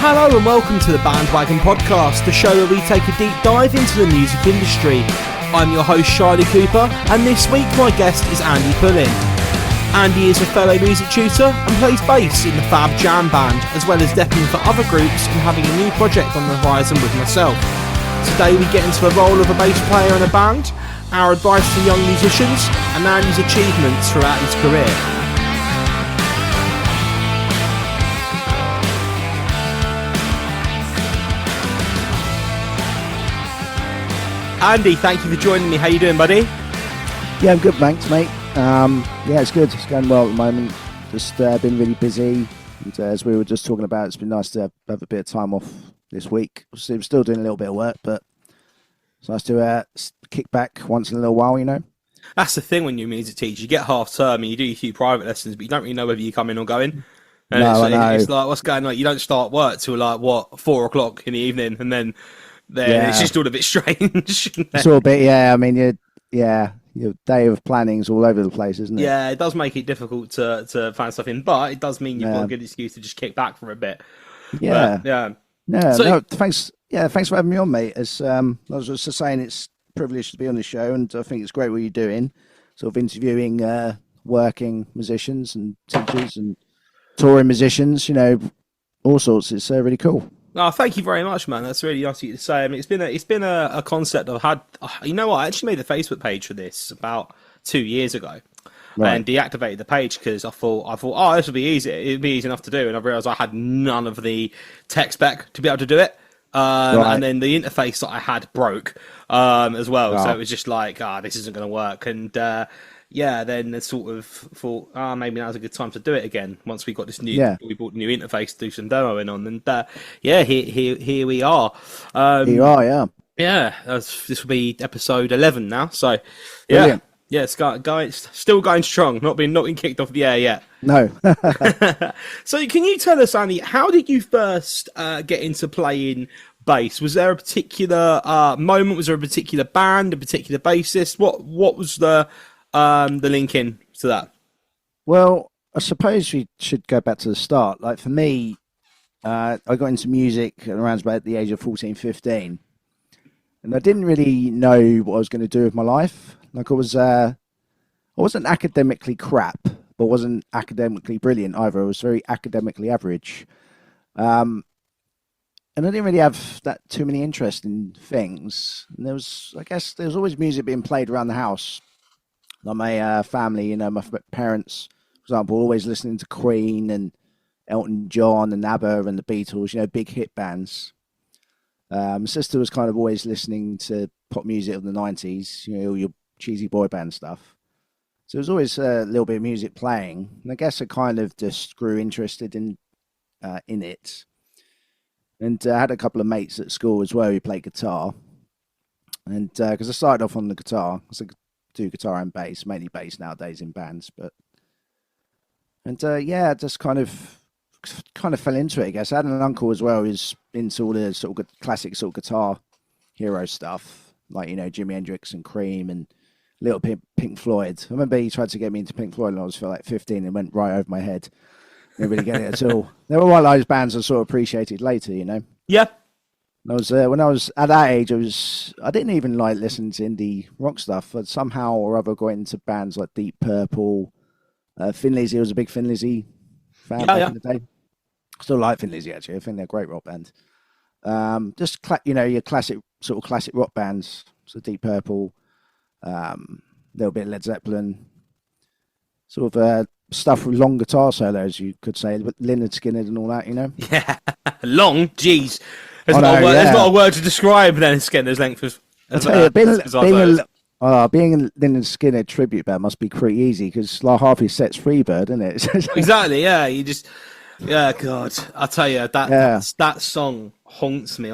Hello and welcome to the Bandwagon Podcast, the show where we take a deep dive into the music industry. I'm your host Charlie Cooper, and this week my guest is Andy Pullin. Andy is a fellow music tutor and plays bass in the Fab Jam Band, as well as depping for other groups and having a new project on the horizon with myself. Today we get into the role of a bass player in a band, our advice to young musicians, and Andy's achievements throughout his career. Andy, thank you for joining me. How you doing, buddy? Yeah, I'm good, thanks, mate. Yeah, it's good. It's going well at the moment. Just been really busy. And, as we were just talking about, it's been nice to have a bit of time off this week. So I'm still doing a little bit of work, but it's nice to kick back once in a little while, you know? That's the thing when you're a music teacher. You get half term and you do a few private lessons, but you don't really know whether you're coming or going. And I know. It's like, what's going on? You don't start work till 4 o'clock in the evening, and then it's just all a bit strange. It's all a bit, yeah. I mean, your day of planning's all over the place, isn't it? Yeah, it does make it difficult to find stuff in, but it does mean you've got a good excuse to just kick back for a bit. Yeah. But, Thanks. Yeah, thanks for having me on, mate. As I was just saying, it's a privilege to be on the show, and I think it's great what you're doing, sort of interviewing working musicians and teachers and touring musicians, you know, all sorts. It's really cool. Oh, thank you very much, man. That's really nice of you to say. I mean, it's been a concept I've had. You know what? I actually made the Facebook page for this about 2 years ago, and deactivated the page because I thought, oh, this would be easy. It'd be easy enough to do, and I realised I had none of the tech spec to be able to do it. And then the interface that I had broke as well, so it was just like, this isn't going to work. And then I sort of thought, maybe now's a good time to do it again. Once we got this new, we bought the new interface to do some demoing on, and here we are. Here you are, yeah. Yeah, this will be episode 11 now. So, Brilliant. yeah, it's still going strong. Not been kicked off the air yet. No. So, can you tell us, Andy, how did you first get into playing bass? Was there a particular moment? Was there a particular band, a particular bassist? What was the link in to that? Well, I suppose we should go back to the start. Like for me, I got into music around about the age of 14, 15. And I didn't really know what I was going to do with my life. Like I wasn't academically crap, but wasn't academically brilliant either. I was very academically average. And I didn't really have that too many interest in things. And there was always music being played around the house. Like my family, you know, my parents, for example, always listening to Queen and Elton John and ABBA and the Beatles, you know, big hit bands. My sister was kind of always listening to pop music of the 90s, you know, all your cheesy boy band stuff. So there was always a little bit of music playing. And I guess I kind of just grew interested in it. And I had a couple of mates at school as well who played guitar. And because I started off on the guitar, I do guitar and bass, mainly bass nowadays in bands, just kind of fell into it, I guess. I had an uncle as well who's into all the sort of classic sort of guitar hero stuff, like, you know, Jimi Hendrix and Cream and little Pink Floyd. I remember he tried to get me into Pink Floyd when I was like 15 and went right over my head. Didn't really get it at all. They were one of those bands I sort of appreciated later, you know. Yeah. When I was at that age, I didn't even like listen to indie rock stuff. But somehow or other got into bands like Deep Purple, Thin Lizzy. I was a big Thin Lizzy fan back in the day. Still like Thin Lizzy actually. I think they're a great rock band. Your classic rock bands. So Deep Purple, a little bit of Led Zeppelin, sort of stuff with long guitar solos, you could say, but Lynyrd Skynyrd and all that, you know. Yeah, long. Jeez. There's not a word to describe Lynyrd Skynyrd's length as being a Lynyrd Skynyrd tribute band must be pretty easy because like half his set's Freebird, isn't it? Exactly, yeah. God, I tell you that song haunts me.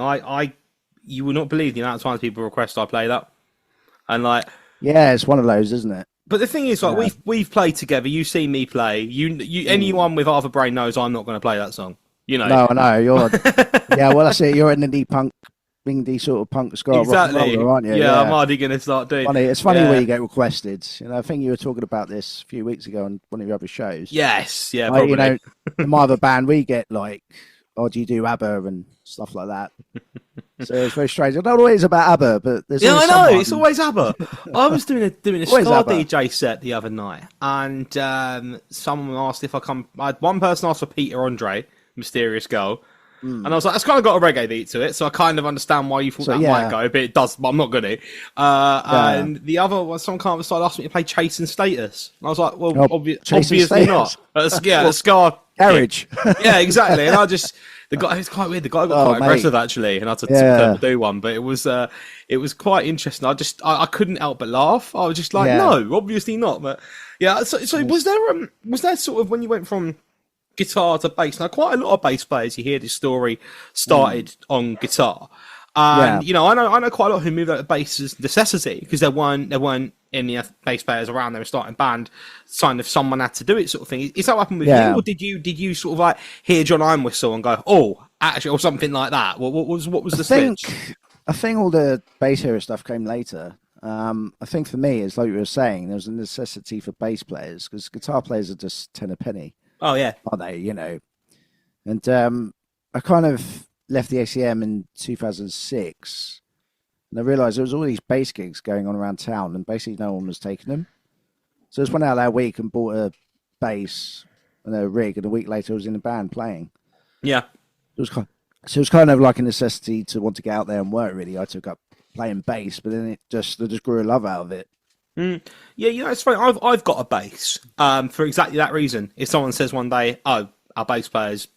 You will not believe the amount of times people request I play that, and like, yeah, it's one of those, isn't it? But the thing is, like, we've played together. You've seen me play. Anyone with half a brain knows I'm not going to play that song. You know. No, I know you're. Yeah, well, that's it. You're an indie sort of punk ska rock and roller, aren't you? Yeah, I'm hardly going to start doing. It's funny when you get requested. You know, I think you were talking about this a few weeks ago on one of your other shows. Yes, yeah, like, probably. You know, in my other band, we get like or do you do ABBA and stuff like that? So it's very strange. I don't know what it's about ABBA, but there's Yeah, always I know. someone... It's always ABBA. I was doing a Always Scar ABBA. DJ set the other night, and someone asked if I come. I had one person asked for Peter Andre, Mysterious Girl, and I was like, "It's kind of got a reggae beat to it, so I kind of understand why you thought that might go, but it does. But I'm not gonna." And the other one, someone kind of started asking me to play Chase and Status, and I was like, "Well, obviously not." The Scar Garage. Yeah, exactly. And I just the guy. It's quite weird. The guy got quite aggressive actually, and I had to do one. But it was quite interesting. I couldn't help but laugh. I was just like, no, obviously not. But yeah. So was there sort of when you went from guitar to bass? Now, quite a lot of bass players, you hear this story, started on guitar. And you know, I know quite a lot who moved out to bass as necessity because there weren't any bass players around. They were starting band, kind of someone had to do it, sort of thing. Is that what happened with you, or did you sort of like hear John Iron and go, actually, or something like that? What was the switch? I think all the bass hero stuff came later. I think for me, it's like you were saying, there was a necessity for bass players because guitar players are just 10 a penny. Oh yeah, are they? You know, and I kind of left the ACM in 2006, and I realised there was all these bass gigs going on around town, and basically no one was taking them. So I just went out that week and bought a bass and a rig, and a week later I was in a band playing. Yeah, it was kind of like a necessity to want to get out there and work. Really, I took up playing bass, but then I just grew a love out of it. Yeah, you know, it's funny. I've got a bass for exactly that reason. If someone says one day, "Oh, our bass player's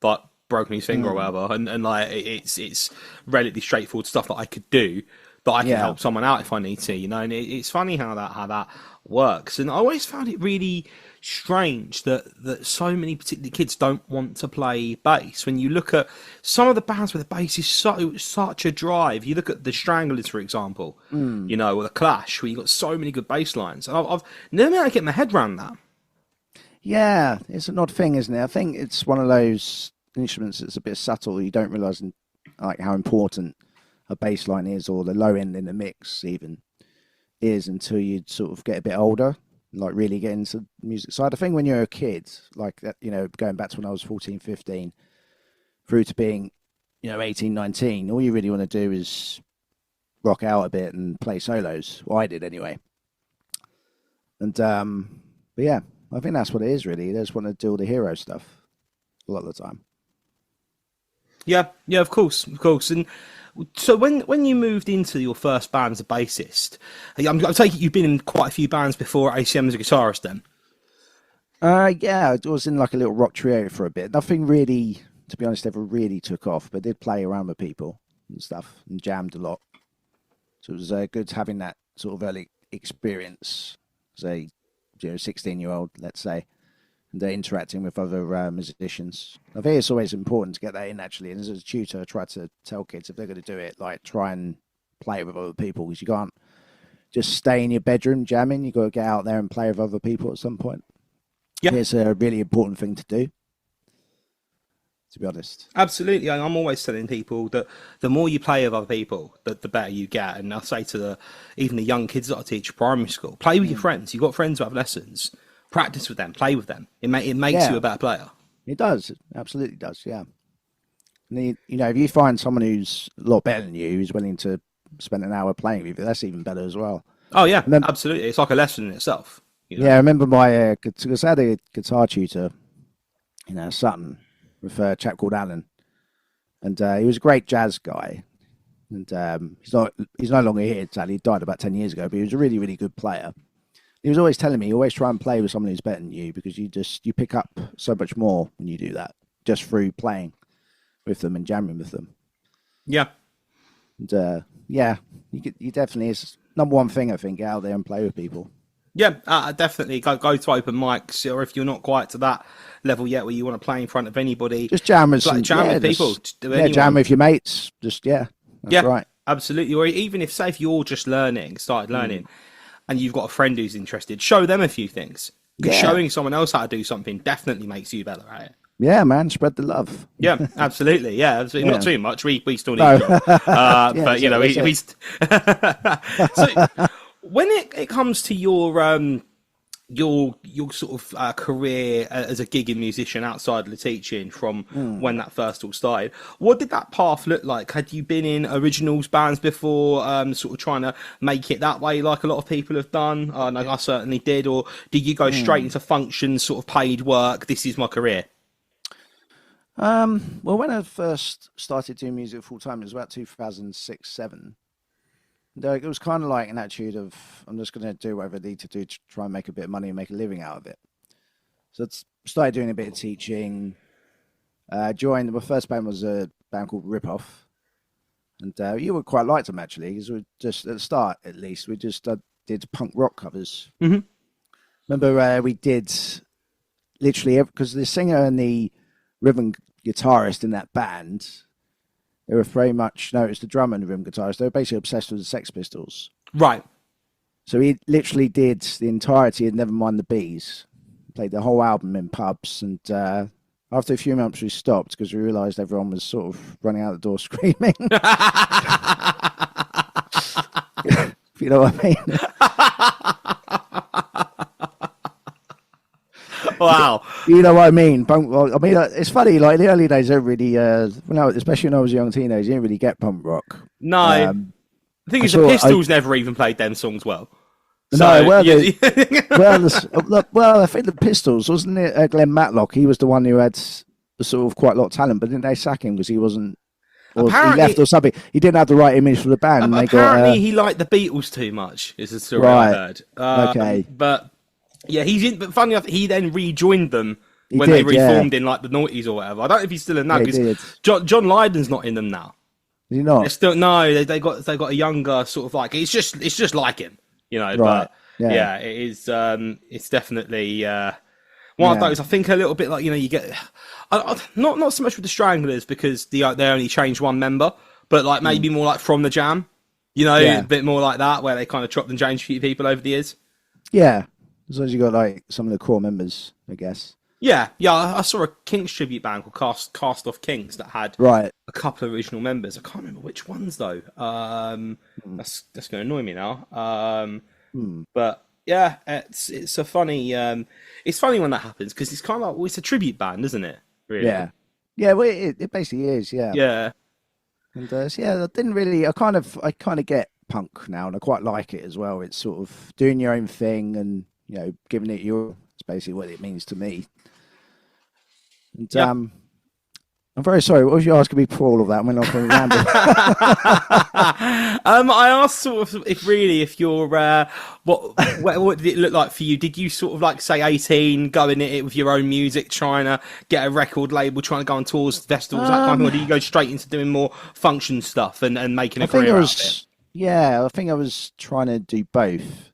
like broken his finger or whatever," and like it's relatively straightforward stuff that I could do, but I can help someone out if I need to, you know. And it's funny how that works. And I always found it really strange that so many particularly kids don't want to play bass. When you look at some of the bands where the bass is such a drive, you look at the Stranglers, for example, you know, or the Clash, where you got so many good bass lines. And I've never been able to get my head around that. Yeah, it's an odd thing, isn't it? I think it's one of those instruments that's a bit subtle. You don't realise like how important a bass line is, or the low end in the mix even is, until you sort of get a bit older, like really get into the music side. I think when you're a kid, like that, you know, going back to when I was 14, 15, through to being, you know, 18, 19, all you really want to do is rock out a bit and play solos. Well, I did anyway. And, but yeah, I think that's what it is really. They just want to do all the hero stuff a lot of the time. Yeah, of course. And so when you moved into your first band as a bassist, I'm taking you've been in quite a few bands before at ACM as a guitarist then? Yeah, I was in like a little rock trio for a bit. Nothing really, to be honest, ever really took off, but I did play around with people and stuff and jammed a lot. So it was good having that sort of early experience as a 16-year-old, let's say. And interacting with other musicians. I think it's always important to get that in, actually. And as a tutor, I try to tell kids if they're going to do it, like try and play with other people, because you can't just stay in your bedroom jamming. You've got to get out there and play with other people at some point. Yeah, it's a really important thing to do, to be honest. Absolutely. I'm always telling people that the more you play with other people, the better you get. And I say to even the young kids that I teach at primary school, play with your friends. You've got friends who have lessons. Practice with them, play with them. It makes you a better player. It does, it absolutely does. Yeah. And you know, if you find someone who's a lot better than you, who's willing to spend an hour playing with you, that's even better as well. Oh yeah, absolutely. It's like a lesson in itself. You know? Yeah, I remember my because I had a guitar tutor, you know, Sutton, with a chap called Alan, and he was a great jazz guy. And he's no longer here. Sadly, he died about 10 years ago, but he was a really, really good player. He was always telling me, always try and play with someone who's better than you, because you pick up so much more when you do that, just through playing with them and jamming with them. Yeah. And you definitely, is number one thing, I think, get out there and play with people. Yeah, definitely. Go to open mics, or if you're not quite to that level yet where you want to play in front of anybody. Just jam with people. Jam with your mates. That's right. Absolutely. Or even if you're just started learning, and you've got a friend who's interested, show them a few things. Because showing someone else how to do something definitely makes you better at it. Yeah, man, spread the love. Yeah, absolutely. Yeah, absolutely. Not too much. We still need a job. But, you know, we So when it comes to your your sort of career as a gigging musician outside of the teaching from when that first all started. What did that path look like? Had you been in originals bands before, sort of trying to make it that way, like a lot of people have done? No, I certainly did. Or did you go straight into functions, sort of paid work? This is my career. Well, when I first started doing music full time, it was about 2006, 7. It was kind of like an attitude of, I'm just going to do whatever I need to do to try and make a bit of money and make a living out of it. So I started doing a bit of teaching. Joined, my first band was a band called Rip Off. And you would quite like them, actually, because we just, at the start at least, we just did punk rock covers. Mm-hmm. Remember, we did literally, because the singer and the rhythm guitarist in that band, they were very much, no, it's the drummer and the rhythm guitarist. They were basically obsessed with the Sex Pistols. Right. So he literally did the entirety of Nevermind the Bees. Played the whole album in pubs. And after a few months, we stopped because we realised everyone was sort of running out the door screaming. If you know what I mean. Wow. You know what I mean? Punk, I mean, it's funny, like, in the early days, everybody, especially when I was a young teenager, you didn't really get punk rock. No. The thing is, the Pistols never even played them songs well. So, no, well, I think the Pistols, wasn't it Glenn Matlock? He was the one who had sort of quite a lot of talent, but didn't they sack him because he wasn't, or he left or something? He didn't have the right image for the band. Apparently, he liked the Beatles too much, is the story I heard. Okay. But... yeah, but funny enough, he then rejoined them when they reformed in like the noughties or whatever. I don't know if he's still in that because John Lydon's not in them now. Is he not? They're still, no, they got a younger sort of like it's just like him, you know. Right. But yeah, it is. It's definitely one of those. I think a little bit like, you know, you get not so much with the Stranglers because they only changed one member, but like maybe more like From the Jam, you know, a bit more like that where they kind of chopped and changed a few people over the years. Yeah. As long as you got like some of the core members, I guess. Yeah. I saw a Kinks tribute band called Cast Off Kinks that had a couple of original members. I can't remember which ones though. That's going to annoy me now. But yeah, it's a funny. It's funny when that happens because it's kind of like, well, it's a tribute band, isn't it? Really? Yeah. Well, it basically is. Yeah. Yeah. And I didn't really. I kind of get punk now, and I quite like it as well. It's sort of doing your own thing and, you know, giving it it's basically what it means to me. And I'm very sorry. What was you asking me before all of that? I went off on a random. I asked sort of if you're what did it look like for you? Did you sort of like say 18, going at it with your own music, trying to get a record label, trying to go on tours, festivals, that kind of thing, or did you go straight into doing more function stuff and making a career out of it? Yeah, I think I was trying to do both.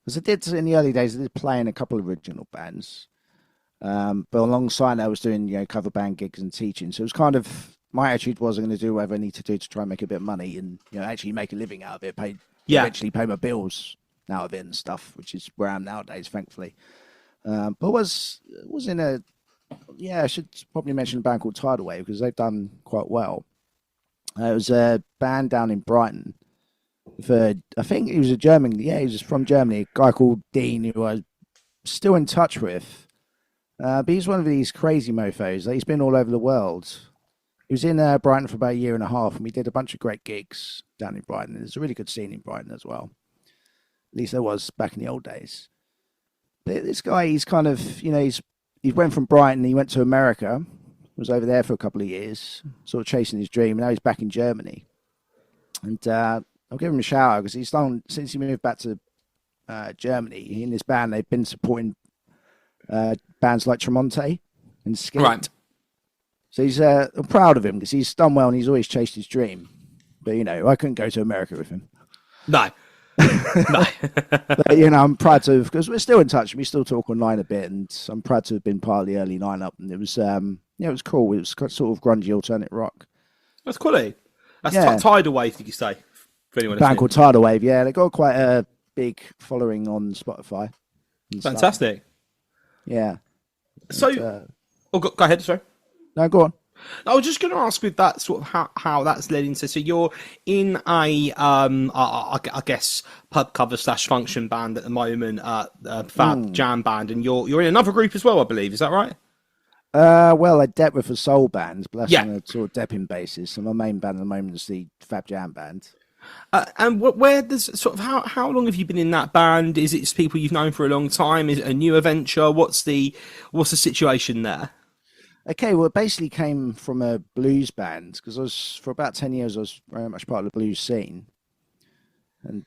Because I did, in the early days, I did play in a couple of original bands. But alongside that, I was doing, you know, cover band gigs and teaching. So it was kind of, my attitude was I'm going to do whatever I need to do to try and make a bit of money and, you know, actually make a living out of it, eventually pay my bills out of it and stuff, which is where I am nowadays, thankfully. But I was in I should probably mention a band called Tidal Wave because they've done quite well. It was a band down in Brighton. I think he was a German. Yeah, he was from Germany. A guy called Dean, who I was still in touch with. But he's one of these crazy mofos. He's been all over the world. He was in Brighton for about a year and a half, and we did a bunch of great gigs down in Brighton. There's a really good scene in Brighton as well. At least there was back in the old days. But this guy, he's kind of, you know, he went from Brighton, he went to America, was over there for a couple of years, sort of chasing his dream, and now he's back in Germany. And I'll give him a shout out because he's done, since he moved back to Germany, he and his band, they've been supporting bands like Tremonti and Skid. Right. So I'm proud of him because he's done well and he's always chased his dream. But, you know, I couldn't go to America with him. No. No. But, you know, I'm proud to, because we're still in touch. We still talk online a bit, and I'm proud to have been part of the early lineup. And it was, it was cool. It was sort of grungy alternate rock. That's quality. That's Tidal Wave, did you say? For anyone band called Tidal Wave, yeah. They got quite a big following on Spotify. Fantastic. Yeah. So, go ahead, sorry. No, go on. I was just going to ask with that sort of how that's led into. So you're in a I guess pub cover slash function band at the moment, Fab Jam Band, and you're in another group as well, I believe. Is that right? Well, I dep with a soul band, but that's Yeah. on a sort of depping basis. So my main band at the moment is the Fab Jam Band. And where does sort of how long have you been in that band? Is it just people you've known for a long time? Is it a newer venture? What's the situation there? Okay, well, it basically came from a blues band because for about 10 years, I was very much part of the blues scene. And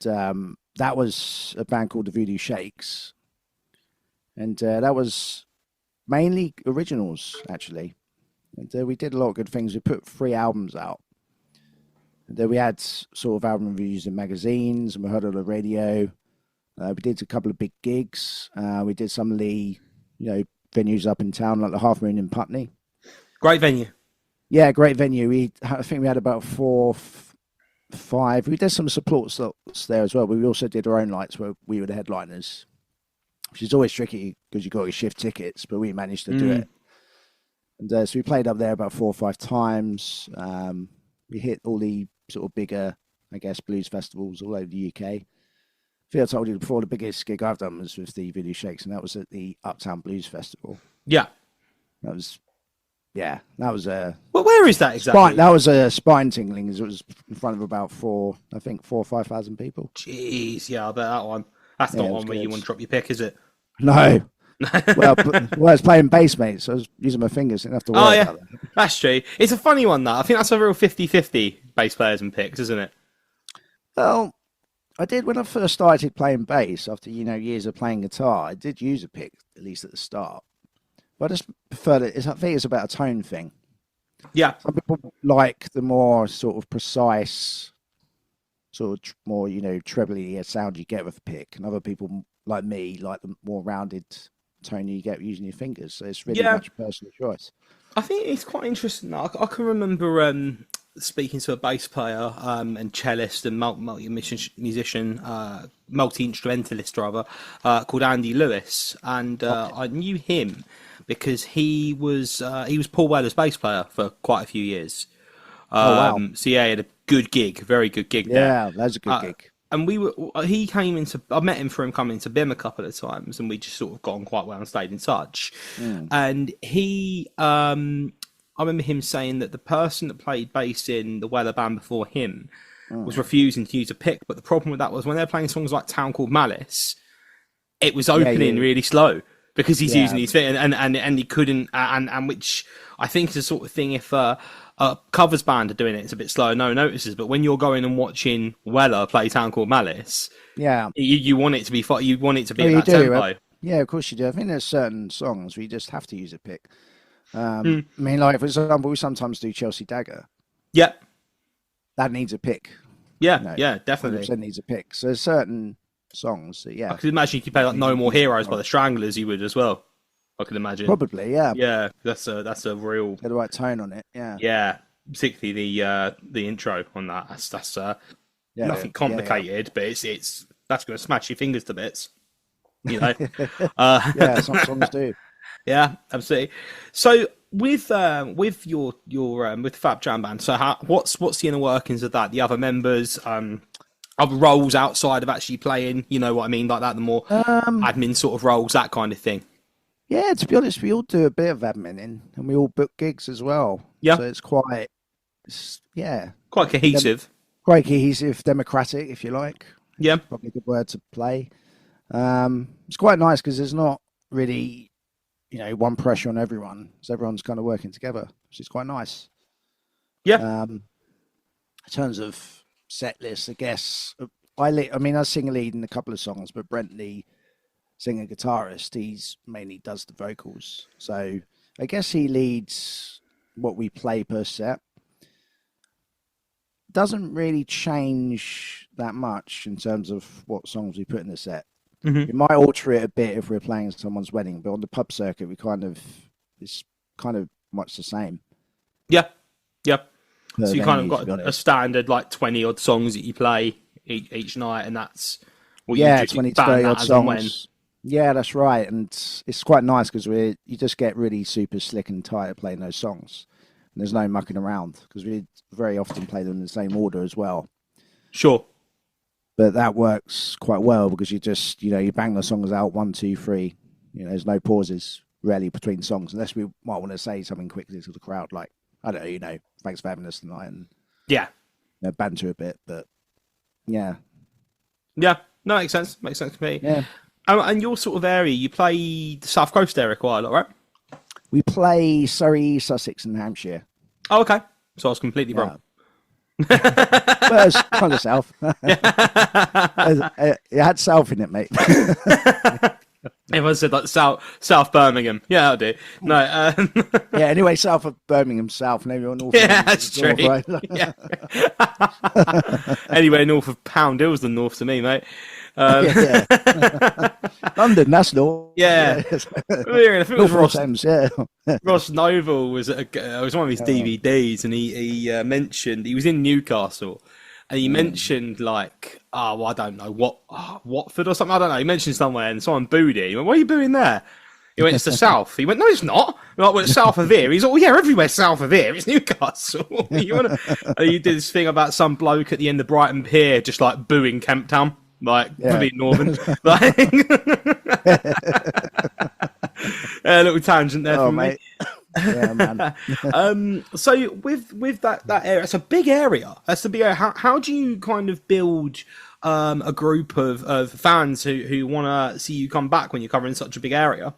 that was a band called the Voodoo Shakes. And that was mainly originals, actually. And we did a lot of good things. We put 3 albums out. And then we had sort of album reviews in magazines, and we heard it on the radio. We did a couple of big gigs. We did some of the, venues up in town, like the Half Moon in Putney. Great venue. Yeah, great venue. I think we had about 4, 5. We did some support slots there as well, but we also did our own nights where we were the headliners, which is always tricky because you've got to shift tickets, but we managed to do it. And so we played up there about 4 or 5 times. We hit all the sort of bigger, I guess, blues festivals all over the UK. I think I told you before, the biggest gig I've done was with the Voodoo Shakes, and that was at the Uptown Blues Festival. Yeah. That was a... Well, where is that exactly? That was a spine tingling, as it was in front of about 4 or 5,000 people. Jeez, yeah, I bet that one. That's not one where you want to drop your pick, is it? No. well, I was playing bass, mate, so I was using my fingers. Didn't have to worry about that. That's true. It's a funny one, that. I think that's a real 50-50 bass players and picks, isn't it? Well, I did when I first started playing bass, after, years of playing guitar, I did use a pick, at least at the start. But I just preferred it. I think it's about a tone thing. Yeah. Some people like the more sort of precise, sort of more, trebly sound you get with a pick. And other people, like me, like the more rounded tone you get using your fingers. So it's really much a personal choice. I think it's quite interesting. I can remember speaking to a bass player and cellist and multi-musician, multi-instrumentalist rather, called Andy Lewis, and I knew him because he was Paul Weller's bass player for quite a few years. Wow! So yeah, he had a good gig, very good gig there. Yeah, that's a good gig. And I met him for him coming to BIM a couple of times, and we just sort of got on quite well and stayed in touch. And I remember him saying that the person that played bass in the Weller band before him was refusing to use a pick, but the problem with that was when they're playing songs like Town Called Malice, it was opening really slow because he's using his feet, and he couldn't, and which I think is the sort of thing if a covers band are doing it, it's a bit slow, no one notices. But when you're going and watching Weller play Town Called Malice, you want it to be you want it to be at that tempo. Right? Yeah, of course you do. I think there's certain songs where you just have to use a pick. I mean, like for example, we sometimes do Chelsea Dagger. Yep, that needs a pick. Yeah, yeah, definitely. 100% needs a pick. So there's certain songs that, I could imagine you could play like No More Heroes by the Stranglers. You would as well. I could imagine. Probably, yeah. Yeah, that's a real. Get the right tone on it. Yeah. Yeah, particularly the intro on that. That's nothing complicated, but it's that's going to smash your fingers to bits. Yeah, some songs do. Yeah, absolutely. So with your with Fab Jam Band, so what's the inner workings of that? The other members, other roles outside of actually playing, you know what I mean, like that, the more admin sort of roles, that kind of thing. Yeah, to be honest, we all do a bit of admin and we all book gigs as well. Yeah, so it's quite cohesive, quite cohesive, democratic, if you like. Yeah, probably a good word to play. It's quite nice because there's not really, one pressure on everyone. So everyone's kind of working together, which is quite nice. Yeah. In terms of set lists, I guess I sing a lead in a couple of songs, but Brent, the singer guitarist, he's mainly does the vocals. So I guess he leads what we play per set. Doesn't really change that much in terms of what songs we put in the set. We might alter it a bit if we're playing someone's wedding, but on the pub circuit, it's kind of much the same. Yeah. So you kind of got a standard like 20 odd songs that you play each night, and that's what you just 20 to 30 odd songs. Yeah, that's right, and it's quite nice because you just get really super slick and tight at playing those songs. There's no mucking around because we very often play them in the same order as well. Sure. But that works quite well because you just, you bang the songs out 1, 2, 3. There's no pauses really between songs unless we might want to say something quickly to the crowd, like, I don't know, thanks for having us tonight, and banter a bit. But yeah, no, makes sense. Makes sense to me. Yeah. And your sort of area, you play the South Coast area quite a lot, right? We play Surrey, Sussex, and Hampshire. Oh, okay. So I was completely wrong. Well, it's kind of south. It had south in it, mate. Everyone said like South Birmingham. Yeah, I'll do. No. Yeah. Anyway, south of Birmingham, south, and everyone north. Yeah, that's true. North, right? Yeah. Anywhere north of Pound Hill's the north to me, mate. Yeah. London, that's north. Yeah. I think it was Ross Noble was one of his DVDs, and he mentioned he was in Newcastle, and he mentioned like, I don't know Watford or something. I don't know. He mentioned somewhere, and someone booed him. He went, "Why are you booing there?" He went, "It's the south." He went, "No, it's not." Like, well, it's south of here. He's like, "Oh yeah, everywhere south of here. It's Newcastle." He did this thing about some bloke at the end of Brighton Pier just like booing Kemp Town. Like, being northern. Like, a little tangent there from me. Yeah, man. So with that area, it's a big area. That's the big area. How do you kind of build a group of fans who want to see you come back when you're covering such a big area?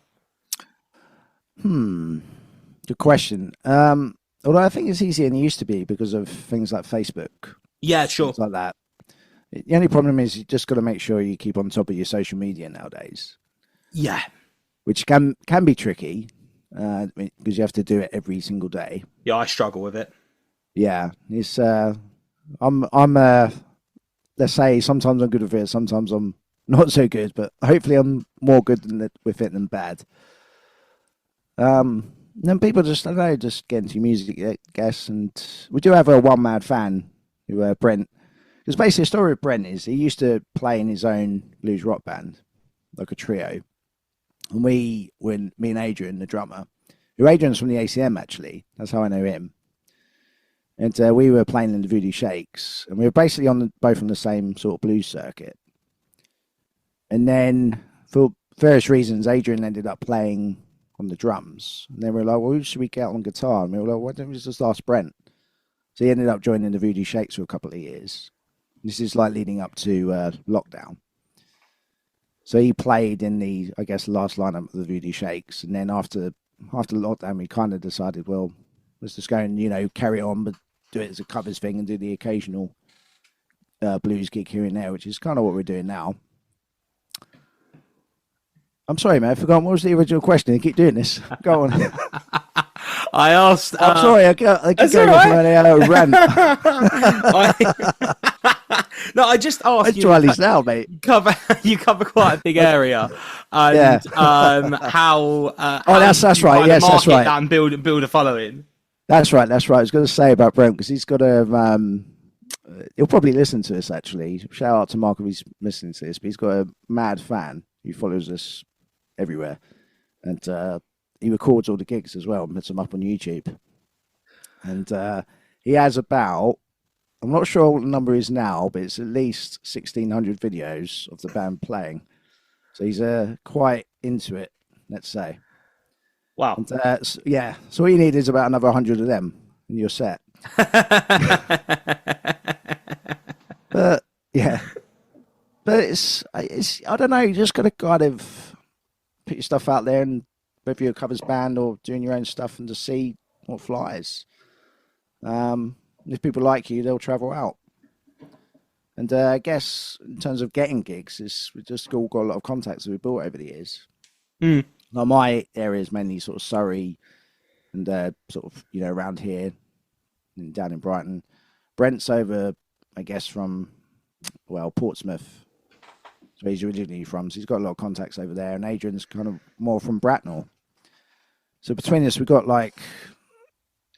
Good question. Although I think it's easier than it used to be because of things like Facebook. Yeah, sure. Things like that. The only problem is you just got to make sure you keep on top of your social media nowadays. Yeah, which can be tricky because you have to do it every single day. Yeah, I struggle with it. Yeah, it's I'm let's say sometimes I'm good with it, sometimes I'm not so good, but hopefully I'm more good with it than bad. Then people just, I don't know, just get into music, I guess. And we do have a one-man fan who Brent. Because basically the story of Brent is he used to play in his own blues rock band, like a trio. And me and Adrian, the drummer, who Adrian's from the ACM actually, that's how I know him. And we were playing in the Voodoo Shakes, and we were basically both on the same sort of blues circuit. And then for various reasons, Adrian ended up playing on the drums. And then we were like, well, who should we get on guitar? And we were like, why don't we just ask Brent? So he ended up joining the Voodoo Shakes for a couple of years. This is like leading up to lockdown. So he played in the, I guess, last lineup of the Voodoo Shakes. And then after lockdown, we kind of decided, well, let's just go and, carry on, but do it as a covers thing and do the occasional blues gig here and there, which is kind of what we're doing now. I'm sorry, man. I forgot what was the original question. I keep doing this. Go on. I asked. I'm sorry. I keep going off on a rant. No, I just asked. It's Riley's now, mate. You cover quite a big area, and yeah. How? That's right. Yes, that's right. And build a following. That's right. I was going to say about Brent because he's got a. He'll probably listen to this actually. Shout out to Mark if he's listening to this. But he's got a mad fan who follows us everywhere, and he records all the gigs as well and puts them up on YouTube. And he has about, I'm not sure what the number is now, but it's at least 1,600 videos of the band playing. So he's quite into it, let's say. Wow. And, so all you need is about another 100 of them in your set. But yeah. But it's I don't know, you just got to kind of put your stuff out there, and whether you're a covers band or doing your own stuff, and just see what flies. If people like you, they'll travel out. And I guess in terms of getting gigs, we just all got a lot of contacts that we built over the years. Mm. Now my area is mainly sort of Surrey and sort of around here and down in Brighton. Brent's over, I guess, from Portsmouth. So he's originally from, so he's got a lot of contacts over there. And Adrian's kind of more from Bracknell. So between us, we've got like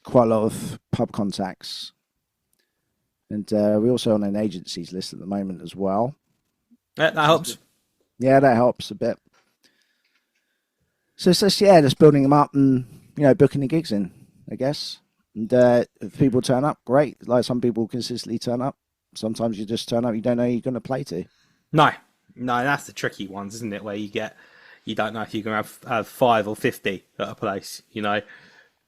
quite a lot of pub contacts. And we're also on an agencies list at the moment as well. Yeah, that helps. Yeah, that helps a bit. So it's just building them up and, booking the gigs in, I guess. And if people turn up, great. Like some people consistently turn up. Sometimes you just turn up, you don't know who you're going to play to. No, no, that's the tricky ones, isn't it? Where you don't know if you're going to have 5 or 50 at a place, you know.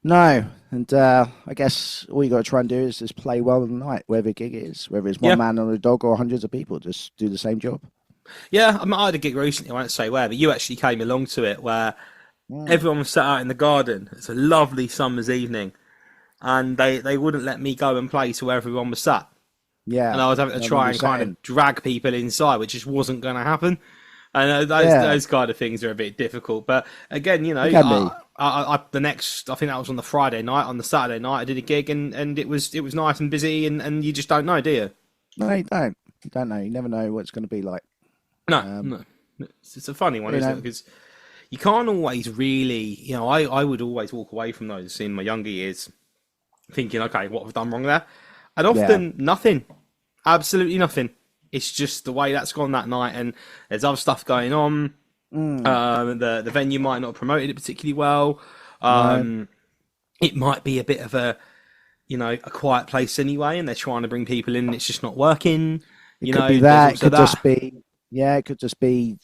No, and I guess all you got to try and do is just play well on the night, wherever the gig is, whether it's one man on a dog or hundreds of people, just do the same job. Yeah, I mean, I had a gig recently, I won't say where, but you actually came along to it where everyone was sat out in the garden. It's a lovely summer's evening, and they wouldn't let me go and play to where everyone was sat. Yeah. And I was having to try and kind of drag people inside, which just wasn't going to happen. And those kind of things are a bit difficult. But again, you know, I think that was on the Friday night. On the Saturday night, I did a gig, and it was nice and busy, and you just don't know, do you? No, you don't. You don't know. You never know what it's going to be like. No. It's a funny one, isn't it? Because you can't always really, you know, I would always walk away from those in my younger years thinking, okay, what have I done wrong there? And often nothing. Absolutely nothing. It's just the way that's gone that night, and there's other stuff going on. The venue might not have promoted it particularly well. It might be a bit of a quiet place anyway, and they're trying to bring people in, and it's just not working. It could be that. It could just be. Yeah, it could just be.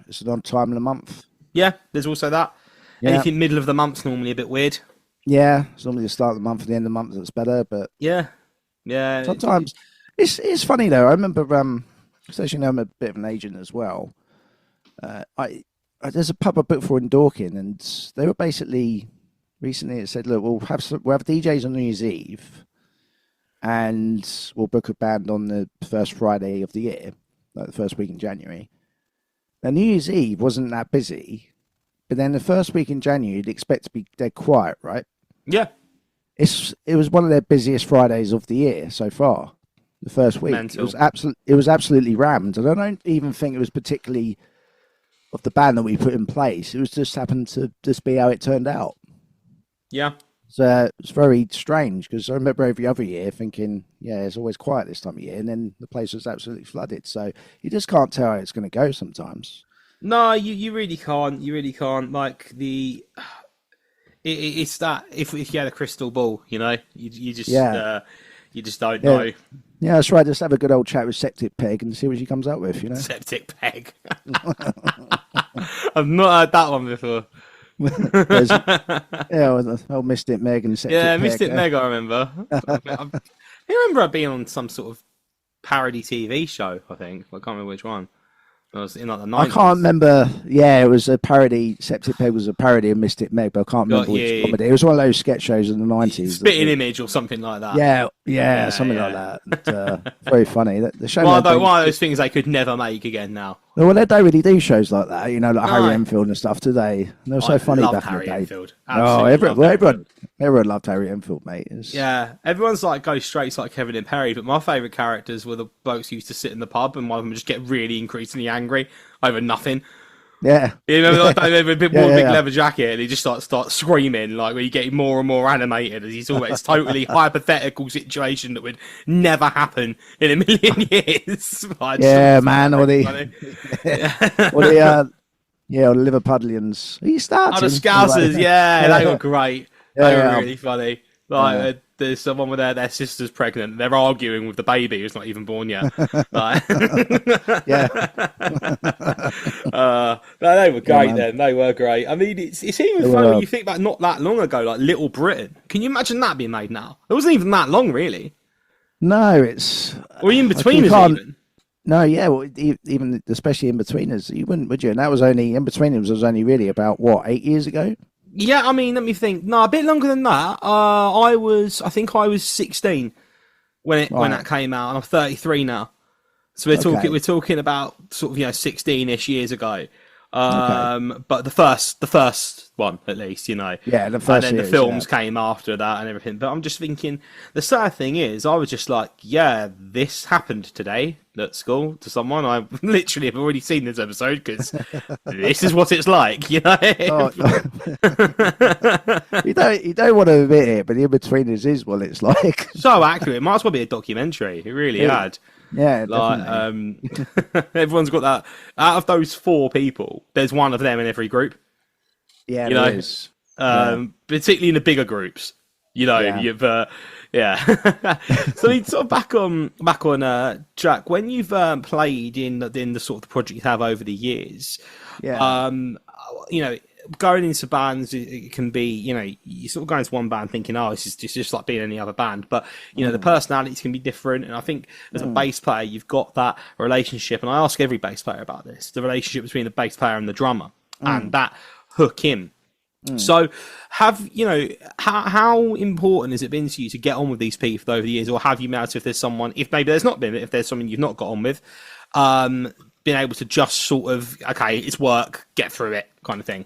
It's an odd time of the month. Yeah, there's also that. Yeah. Anything middle of the month's normally a bit weird. Yeah, it's normally the start of the month and the end of the month that's better. But yeah. Sometimes it's funny though. I remember, especially now I'm a bit of an agent as well. There's a pub I booked for in Dorking, and they were basically recently it said, look, we'll have DJs on New Year's Eve, and we'll book a band on the first Friday of the year, like the first week in January. Now New Year's Eve wasn't that busy, but then the first week in January you'd expect to be dead quiet, right? Yeah. It was one of their busiest Fridays of the year so far. The first week, Mental. It was absolutely rammed, and I don't even think it was particularly of the band that we put in place. It was just happened to just be how it turned out. Yeah. So it's very strange because I remember every other year thinking, yeah, it's always quiet this time of year, and then the place was absolutely flooded. So you just can't tell how it's going to go sometimes. No, you really can't. You really can't. Like it's that if you had a crystal ball, you know, you just don't know. Yeah, that's right. Just have a good old chat with Septic Peg and see what she comes up with, you know. Septic Peg. I've not heard that one before. Old Mystic Meg and Septic Peg. Yeah, Mystic Meg, I remember. I remember being on some sort of parody TV show, I think. I can't remember which one. It was in like the 90s. I can't remember. Yeah, it was a parody. Septic Peg was a parody of Mystic Meg, but I can't remember which comedy. It was one of those sketch shows in the 90s. Spitting Image or something like that. Yeah, something like that. Very funny. The show. One of those things they could never make again now. Well, they don't really do shows like that, you know, like Harry Enfield and stuff, do they? And they were so funny back in the day. Enfield. Everyone loved Harry Enfield, mate. Yeah, everyone's like go straight like Kevin and Perry, but my favourite characters were the blokes who used to sit in the pub, and one of them would just get really increasingly angry over nothing. Yeah. You know, like a big leather jacket, and he just starts screaming, like when you get more and more animated as he's always totally hypothetical situation that would never happen in a million years. Yeah, man, or the Liverpudlians. He starts. Oh, the Scousers, they were great. They were really funny. Like, there's someone with their sister's pregnant. They're arguing with the baby who's not even born yet. Like, they were great then. They were great. I mean, it's even funny when you think about not that long ago, like Little Britain. Can you imagine that being made now? It wasn't even that long, really. No, it's... Or In-Betweeners even. No, yeah, well, even especially In-Betweeners, you wouldn't, would you? And that was only... In-Betweeners was only really about, 8 years ago? Yeah, I mean, let me think. No, a bit longer than that. I think I was 16 when that came out, and I'm 33 now. So we're talking about sort of 16ish years ago. But the first one at least, Yeah, the first. And then the films came after that and everything. But I'm just thinking, the sad thing is, I was just like, yeah, this happened today at school to someone. I literally have already seen this episode because this is what it's like, You don't want to admit it, but the In-Betweeners is what it's like. So accurate. It might as well be a documentary. It really had. Yeah, everyone's got that. Out of those 4 people, there's one of them in every group. Yeah, there is. Particularly in the bigger groups. Yeah. you've yeah. So it's sort of back on Jack. When you've played in the sort of the project you have over the years, Yeah. you know, going into bands, it can be, you sort of go into one band thinking, oh, it's just like being any other band. But, the personalities can be different. And I think as a bass player, you've got that relationship. And I ask every bass player about this, the relationship between the bass player and the drummer and that hook in. So how important has it been to you to get on with these people over the years? Or have you managed, if there's someone, if maybe there's not been, if there's someone you've not got on with, been able to just sort of, okay, it's work, get through it kind of thing?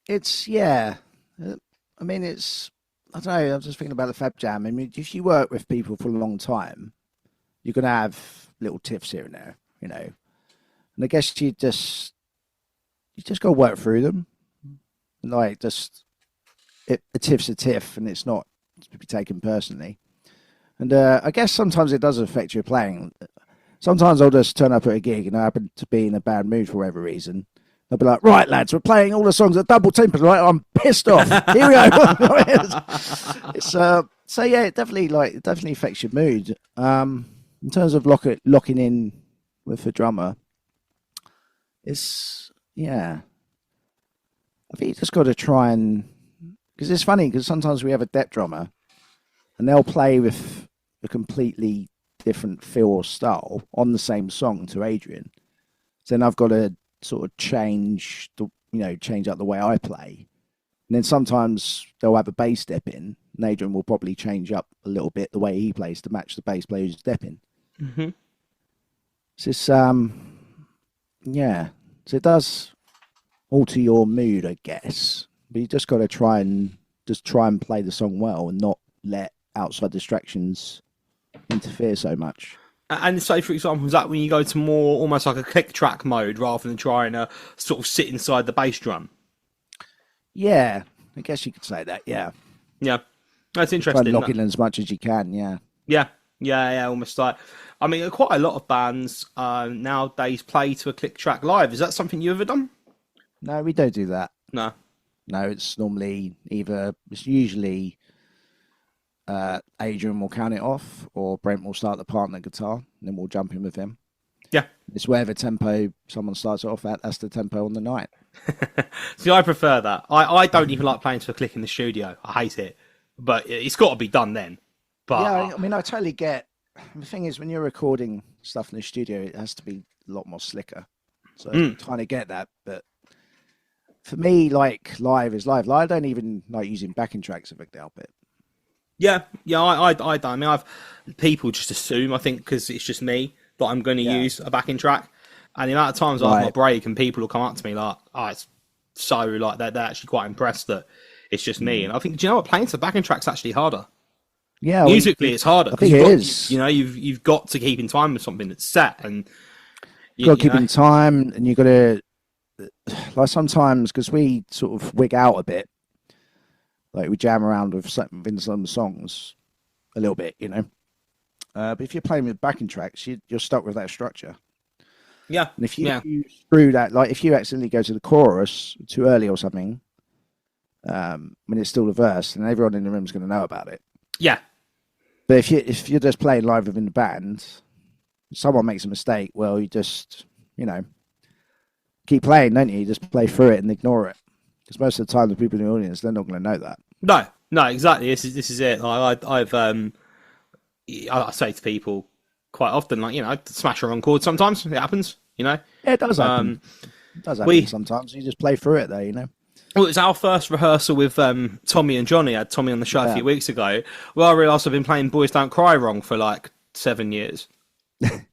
It's, yeah. I mean, I don't know, I'm just thinking about the Fab Jam. I mean, if you work with people for a long time, you're going to have little tiffs here and there, And I guess you just got to work through them. Like, a tiff's a tiff, and it's not to be taken personally. And I guess sometimes it does affect your playing. Sometimes I'll just turn up at a gig and I happen to be in a bad mood for whatever reason. They'll be like, right, lads, we're playing all the songs at double tempo. Right? I'm pissed off. Here we go. So yeah, it definitely affects your mood. In terms of locking in with the drummer, yeah. I think you just got to try because it's funny because sometimes we have a deck drummer and they'll play with a completely different feel or style on the same song to Adrian. So then I've got to sort of change up the way I play. And then sometimes they'll have a bass step in, and Adrian will probably change up a little bit the way he plays to match the bass player who's stepping. Mm-hmm. So it's yeah. So it does alter your mood, I guess. But you just got to try and play the song well and not let outside distractions interfere so much. And say, for example, is that when you go to more almost like a click track mode rather than trying to sort of sit inside the bass drum? Yeah, I guess you could say that. Yeah, yeah, that's interesting. Try and lock in as much as you can. Yeah. Almost like, I mean, quite a lot of bands nowadays play to a click track live. Is that something you ever done? No, we don't do that. No, it's usually Adrian will count it off, or Brent will start the part on the guitar, and then we'll jump in with him. Yeah. It's whatever tempo someone starts it off at, that's the tempo on the night. See, I prefer that. I don't even like playing to a click in the studio. I hate it. But it's got to be done then. But yeah, I mean, I totally get... The thing is, when you're recording stuff in the studio, it has to be a lot more slicker. So I kind of get that, but for me, like, live is live. I don't even like using backing tracks if I can help it. Yeah, I don't. I mean, people just assume, I think, because it's just me, that I'm going to use a backing track. And the amount of times I have my break and people will come up to me like, oh, it's so, like, they're actually quite impressed that it's just me. And I think, do you know what? Playing to backing track's actually harder. Yeah. Musically, it's harder. I think it is. You've got to keep in time with something that's set. And you've got to keep in time, and you've got to, like, sometimes, because we sort of wig out a bit, like, we jam around with some songs a little bit, But if you're playing with backing tracks, you're stuck with that structure. Yeah. And if you screw that, like, if you accidentally go to the chorus too early or something, when it's still the verse, then everyone in the room is going to know about it. Yeah. But if you're just playing live within the band, someone makes a mistake, well, you just, keep playing, don't you? You just play through it and ignore it. Because most of the time, the people in the audience, they're not going to know that. No, exactly. This is it. Like, I say to people quite often, like, smash a wrong chord sometimes. It happens, Yeah, it does happen. It does happen sometimes. You just play through it, though, Well, it was our first rehearsal with Tommy and Johnny. I had Tommy on the show a few weeks ago. Well, I realised I've been playing Boys Don't Cry wrong for like 7 years.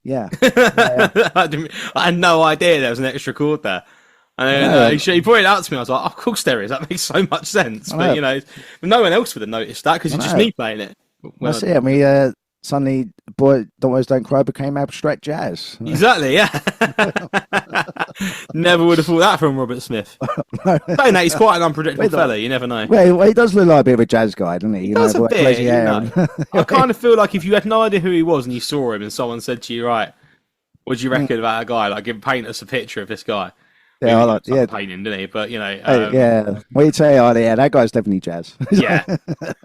Yeah. I had no idea there was an extra chord there. And he pointed out to me, I was like, of course there is. That makes so much sense. But, no one else would have noticed that because it's just me playing it. That's it. I mean, suddenly, Boys Don't Cry became abstract jazz. Exactly, yeah. Never would have thought that from Robert Smith. Saying that, he's quite an unpredictable fella. You never know. Well, he does look like a bit of a jazz guy, doesn't he? He does a bit, I kind of feel like if you had no idea who he was and you saw him and someone said to you, right, what do you reckon about a guy? Like, paint us a picture of this guy. Yeah, I like, yeah, painting, didn't he? But yeah. What you say? Oh, yeah, that guy's definitely jazz. yeah.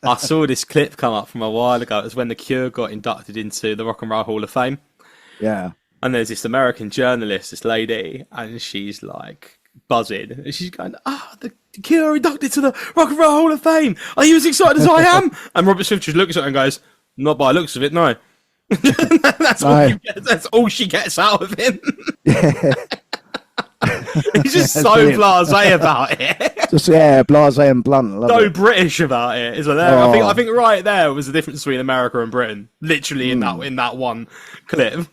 I saw this clip come up from a while ago. It was when The Cure got inducted into the Rock and Roll Hall of Fame. Yeah. And there's this American journalist, this lady, and she's like buzzing. And she's going, the Cure inducted to the Rock and Roll Hall of Fame. Are you as excited as I am? And Robert Smith just looks at her and goes, not by the looks of it, no. That's all she gets out of him. He's just so blasé about it. Just blasé and blunt. So British about it. It's hilarious. I think right there was the difference between America and Britain, literally in that one clip.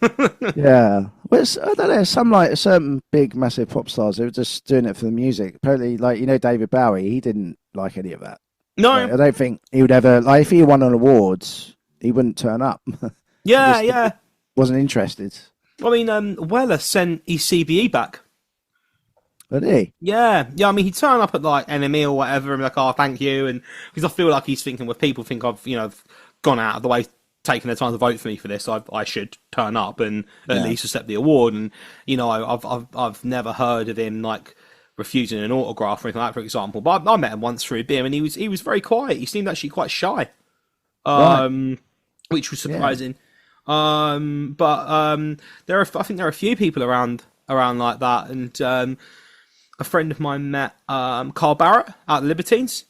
Yeah, well, I don't know. Some like certain big, massive pop stars, they were just doing it for the music. Apparently, like David Bowie, he didn't like any of that. No, like, I don't think he would ever. Like, if he won an awards, he wouldn't turn up. Yeah. Wasn't interested. I mean, Weller sent his CBE back. Did he? Yeah. I mean, he'd turn up at like NME or whatever and be like, "Oh, thank you," and because I feel like he's thinking, well, people think I've gone out of the way, taking the time to vote for me for this, I should turn up and at least accept the award. And I've never heard of him like refusing an autograph or anything like that, for example. But I met him once through a beer, and he was very quiet. He seemed actually quite shy, which was surprising. Yeah. I think there are a few people around like that, and a friend of mine met Carl Barrett at the Libertines,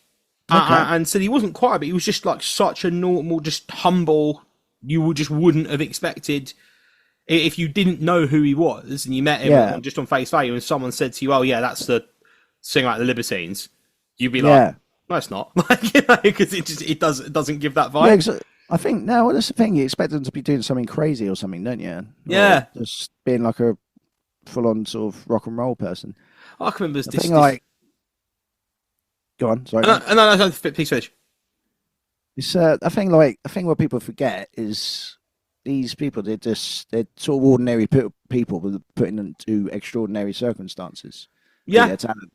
and said he wasn't quiet, but he was just like such a normal, just humble. You wouldn't have expected if you didn't know who he was and you met him just on face value, and someone said to you, "Oh yeah, that's the singer at the Libertines," you'd be like, "No, it's not," because it doesn't give that vibe. Yeah, I think now that's the thing. You expect them to be doing something crazy or something, don't you? Yeah, or just being like a full-on sort of rock and roll person. I can remember this. Like, go on. Sorry. No. Please finish. It's I think what people forget is these people. They're sort of ordinary people, but put into extraordinary circumstances. Yeah. Their talent.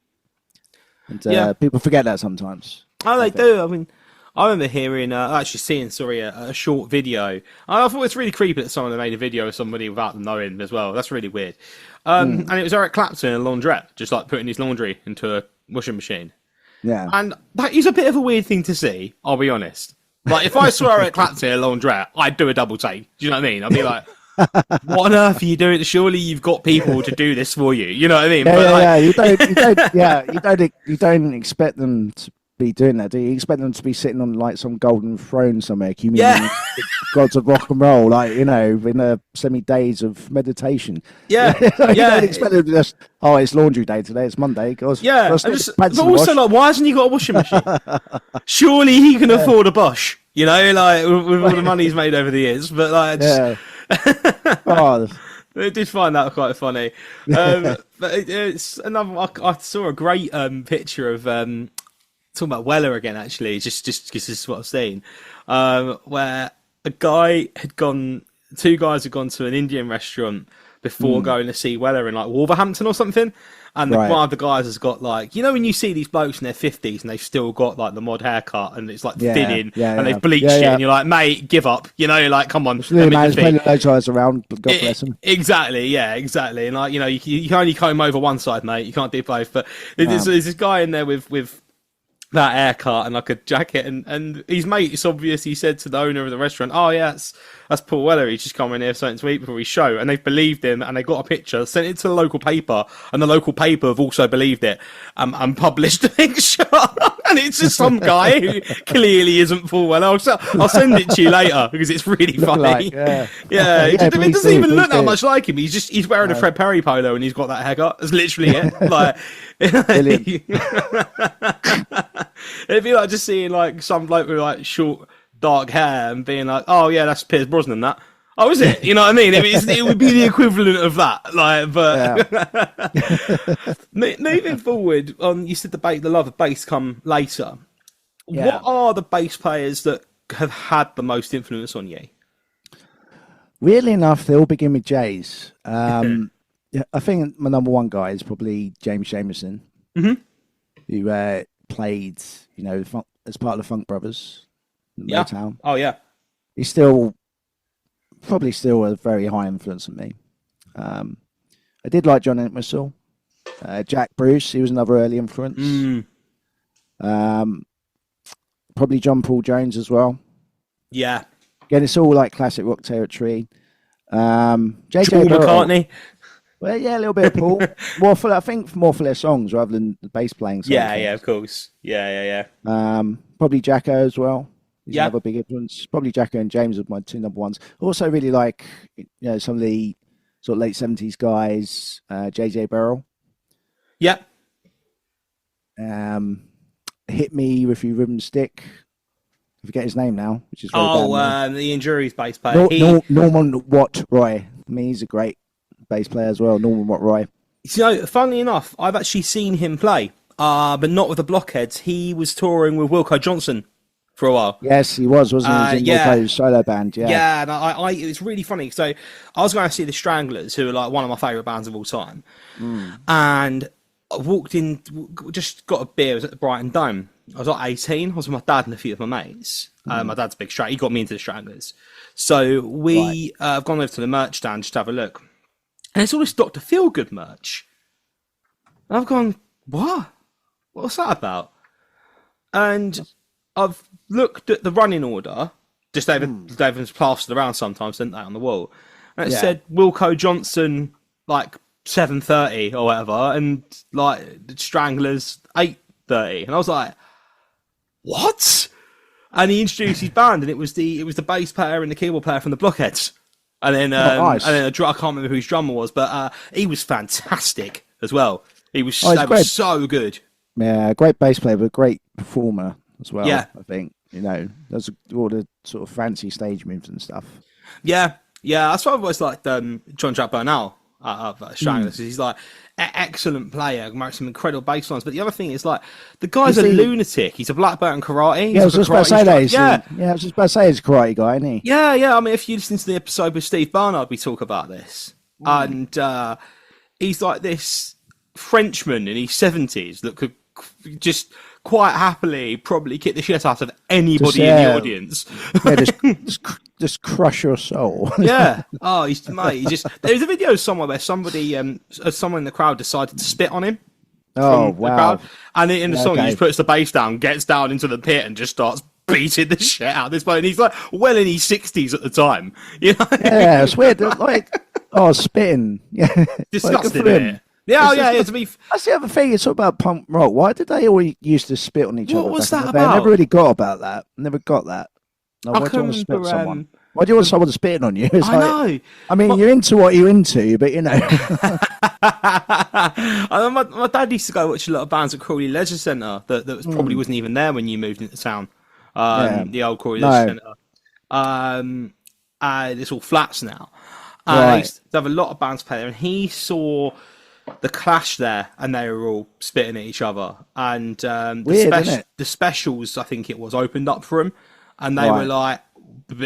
And people forget that sometimes. Oh, they do. I mean, I remember hearing, seeing a short video. I thought it's really creepy that someone made a video of somebody without them knowing as well. That's really weird. And it was Eric Clapton in a laundrette, just like putting his laundry into a washing machine. Yeah. And that is a bit of a weird thing to see, I'll be honest. Like, if I saw Eric Clapton in a laundrette, I'd do a double take. Do you know what I mean? I'd be like, what on earth are you doing? Surely you've got people to do this for you. You know what I mean? You don't expect them to be doing that, do you? Expect them to be sitting on like some golden throne somewhere, communing with gods of rock and roll, like in a semi-days of meditation. Yeah, you don't expect them to just, it's laundry day today. It's Monday. But also, like, why hasn't he got a washing machine? Surely he can afford a Bosch. You know, like with all the money he's made over the years. But like, I did find that quite funny. But it's another. I saw a great picture of. Talking about Weller again, actually, just because this is what I've seen, where two guys had gone to an Indian restaurant before going to see Weller in like Wolverhampton or something, and one of the guys has got like, when you see these blokes in their 50s and they've still got like the mod haircut and it's like thinning and they've bleached it and you're like, mate, give up, like, come on. There's plenty of those guys around, God bless them. Exactly, and like, you can only comb over one side, mate, you can't do both, but there's this guy in there with that haircut and like a jacket, and his mate, it's obvious, he said to the owner of the restaurant, "Oh yeah, that's Paul Weller, he's just coming here something to eat before his show," and they've believed him, and they got a picture, sent it to the local paper, and the local paper have also believed it, and published the picture, and it's just some guy who clearly isn't Paul Weller. I'll send it to you later because it's really funny. It doesn't even look that much like him. He's wearing a Fred Perry polo and he's got that haircut. That's literally it. Like, it'd be like just seeing like some bloke with like short dark hair and being like, "Oh yeah, that's Pierce Brosnan." That. Oh, is it? You know what I mean? It would be the equivalent of that. Like, but moving forward, you said the love of bass come later. Yeah. What are the bass players that have had the most influence on you? Weirdly enough, they all begin with J's. I think my number one guy is probably James Jamerson, who played, as part of the Funk Brothers, Motown. Oh yeah, he's probably still a very high influence on me. I did like John Entwistle. Jack Bruce, he was another early influence. Probably John Paul Jones as well. Yeah. Again, it's all like classic rock territory. JJ Paul Burrell, McCartney. well, yeah, a little bit of Paul. I think more for their songs rather than the bass playing. Yeah, of course. Yeah. Probably Jacko as well. He's Yeah. another big influence. Probably Jacko and James are my two number ones. Also, really like some of the sort of late 70s guys. JJ Burrell. Yeah. Hit Me with Your Rhythm Stick. I forget his name now, which is very bad. The Injuries bass player. Norman Watt Roy. I mean, he's a great bass player as well. Norman Watt Roy. Funnily enough, I've actually seen him play, but not with the Blockheads. He was touring with Wilco Johnson for a while. Yes, he wasn't he? He was in Wilco's solo band. Yeah. Yeah, and it was really funny. So I was going to see the Stranglers, who are like one of my favourite bands of all time, and I walked in, just got a beer. I was at the Brighton Dome. I was like 18. I was with my dad and a few of my mates. My dad's a big He got me into the Stranglers. So we have gone over to the merch stand just to have a look. And it's all this Dr. Feelgood merch. And I've gone, what? What's that about? And I've looked at the running order. Just they've plastered around sometimes, didn't they, on the wall? And it said Wilco Johnson, like 7:30 or whatever, and like the Stranglers 8:30. And I was like, what? And he introduced his band, and it was the bass player and the keyboard player from the Blockheads. And then nice. I can't remember who his drummer was, but he was fantastic as well. He was was so good. Yeah, great bass player, but a great performer as well. Yeah, I think there's all the sort of fancy stage moves and stuff. Yeah. That's why I've always liked John Jack Burnell of Stranglers. He's like an excellent player, makes some incredible bass lines. But the other thing is like the guy's a lunatic. He's a black belt in karate. I was just about to say that. I was just about to say he's a karate guy, isn't he? Yeah. I mean, if you listen to the episode with Steve Barnard, we talk about this, and he's like this Frenchman in his 70s that could just quite happily probably kick the shit out of anybody in the audience. Just crush your soul. Yeah. Oh, there's a video somewhere where somebody, someone in the crowd decided to spit on him. Oh, wow. And in the song, he just puts the bass down, gets down into the pit, and just starts beating the shit out of this bloke. And he's like well in his 60s at the time. You know? Yeah, it's weird. Like, spitting. Yeah. Disgusting, isn't it? Yeah, to be. That's the other thing. It's all about punk rock. Why did they all used to spit on each other? What was that about? I never really got about that. Never got that. No, why do you want to spit on someone? Why do you want someone spitting on you? I know. I mean, you're into what you're into, but my dad used to go watch a lot of bands at Crawley Leisure Centre that probably wasn't even there when you moved into town. The old Crawley Leisure Centre. It's all flats now. Right. He used to have a lot of bands play there, and he saw the Clash there, and they were all spitting at each other. And the Specials, I think it was, opened up for him, and they were like.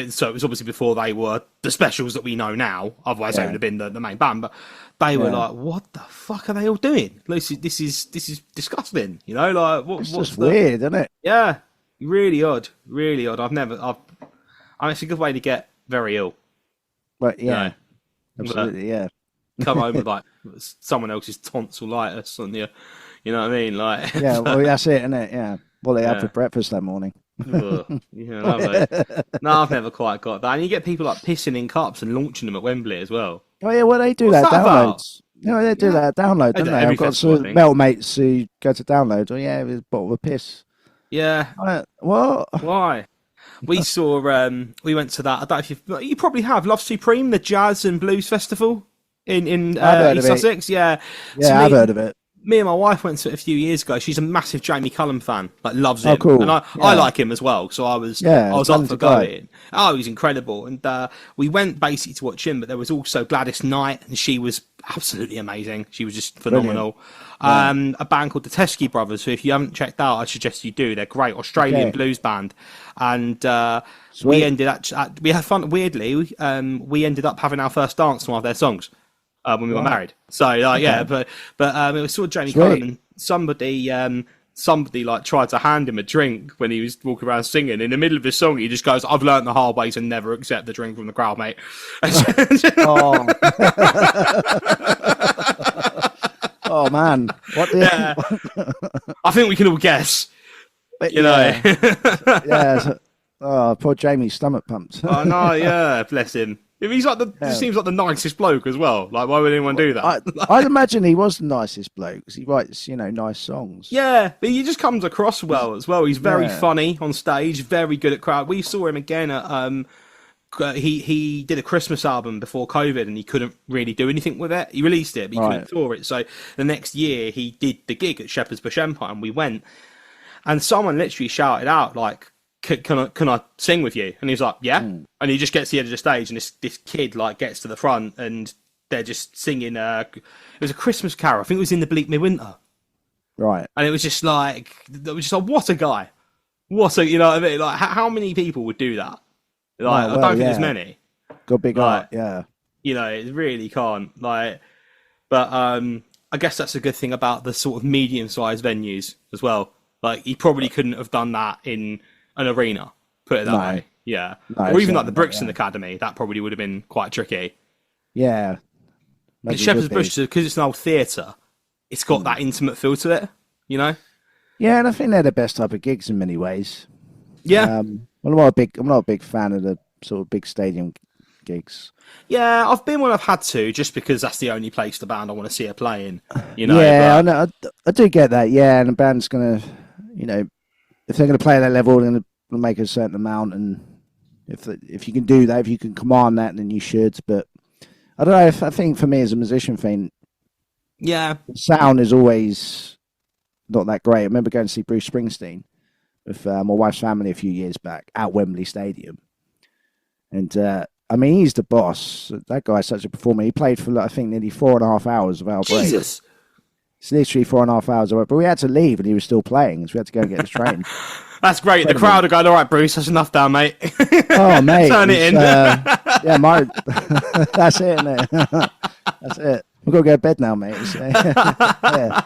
So it was obviously before they were the Specials that we know now. Otherwise, they would have been the main band. But they were like, "What the fuck are they all doing? This is disgusting." You know, like what's just weird, isn't it? Yeah, really odd, really odd. It's a good way to get very ill. But absolutely, yeah. Come home with like someone else's tonsillitis on you. You know what I mean? Like, yeah, well, that's it, isn't it? Yeah. What they had for breakfast that morning. Lovely. No, I've never quite got that. And you get people like pissing in cups and launching them at Wembley as well. Oh yeah, well they do that downloads. They do that download, don't they? I've got some metal mates who go to download. Oh yeah, with a bottle of piss. Yeah. What? Why? We saw. We went to that. I don't know if you probably have Love Supreme, the jazz and blues festival in East Sussex. Yeah. Yeah, I've heard of it. Me and my wife went to it a few years ago. She's a massive Jamie Cullum fan, like loves him. Oh, cool. And I like him as well. So I was up for going. Oh, he's incredible. And we went basically to watch him, but there was also Gladys Knight, and she was absolutely amazing. She was just phenomenal. A band called the Teskey Brothers, who if you haven't checked out, I suggest you do. They're great Australian blues band. And we had fun. Weirdly, we ended up having our first dance to one of their songs. When we got married, so but it was sort of Jamie Cullum, and somebody like tried to hand him a drink when he was walking around singing. In the middle of his song, he just goes, "I've learned the hard way to never accept the drink from the crowd, mate." Oh man, what the? Yeah. I think we can all guess. You yeah, know. yeah. Oh, poor Jamie's stomach pumped. Oh no, yeah, bless him. He's like just Yeah. seems like the nicest bloke as well. Like, why would anyone do that? I'd imagine he was the nicest bloke because he writes, nice songs. Yeah, but he just comes across well as well. He's very Yeah. funny on stage, very good at crowd. We saw him again at he did a Christmas album before COVID and he couldn't really do anything with it. He released it, but he couldn't tour it. So the next year he did the gig at Shepherd's Bush Empire and we went. And someone literally shouted out like, can I sing with you? And he's like, yeah. And he just gets to the edge of the stage and this kid like gets to the front and they're just singing it was a Christmas carol. I think it was In the Bleak Midwinter. Right. And it was just like what a guy. What a, you know what I mean? Like how many people would do that? Like, I don't think there's many. Got big art, yeah. You know, it really can't. Like, but I guess that's a good thing about the sort of medium-sized venues as well. Like, he probably couldn't have done that in an arena. Put it that way. Yeah. No, or even like the Brixton Academy. That probably would have been quite tricky. Yeah. And Shepherd's Bush, because it's an old theatre, it's got that intimate feel to it. You know. Yeah, and I think they're the best type of gigs in many ways. Yeah. Well, I'm not a big fan of the sort of big stadium gigs. Yeah, I've been when I've had to, just because that's the only place the band I want to see her playing. You know. Yeah, but... I know. I do get that. Yeah, and the band's gonna, if they're gonna play at that level, they're gonna make a certain amount, and if you can do that, if you can command that, then you should. But I don't know. I think for me as a musician thing, yeah, the sound is always not that great. I remember going to see Bruce Springsteen with my wife's family a few years back at Wembley Stadium. And, I mean, he's the boss. That guy's such a performer. He played for, I think, nearly 4.5 hours without break. Jesus! It's literally 4.5 hours away. But we had to leave and he was still playing, so we had to go and get the train. That's great. Incredible. The crowd are going, all right, Bruce, that's enough now, mate. Oh, mate. Turn it in. Yeah, that's it, isn't it? That's it. We've got to go to bed now, mate. So, yeah.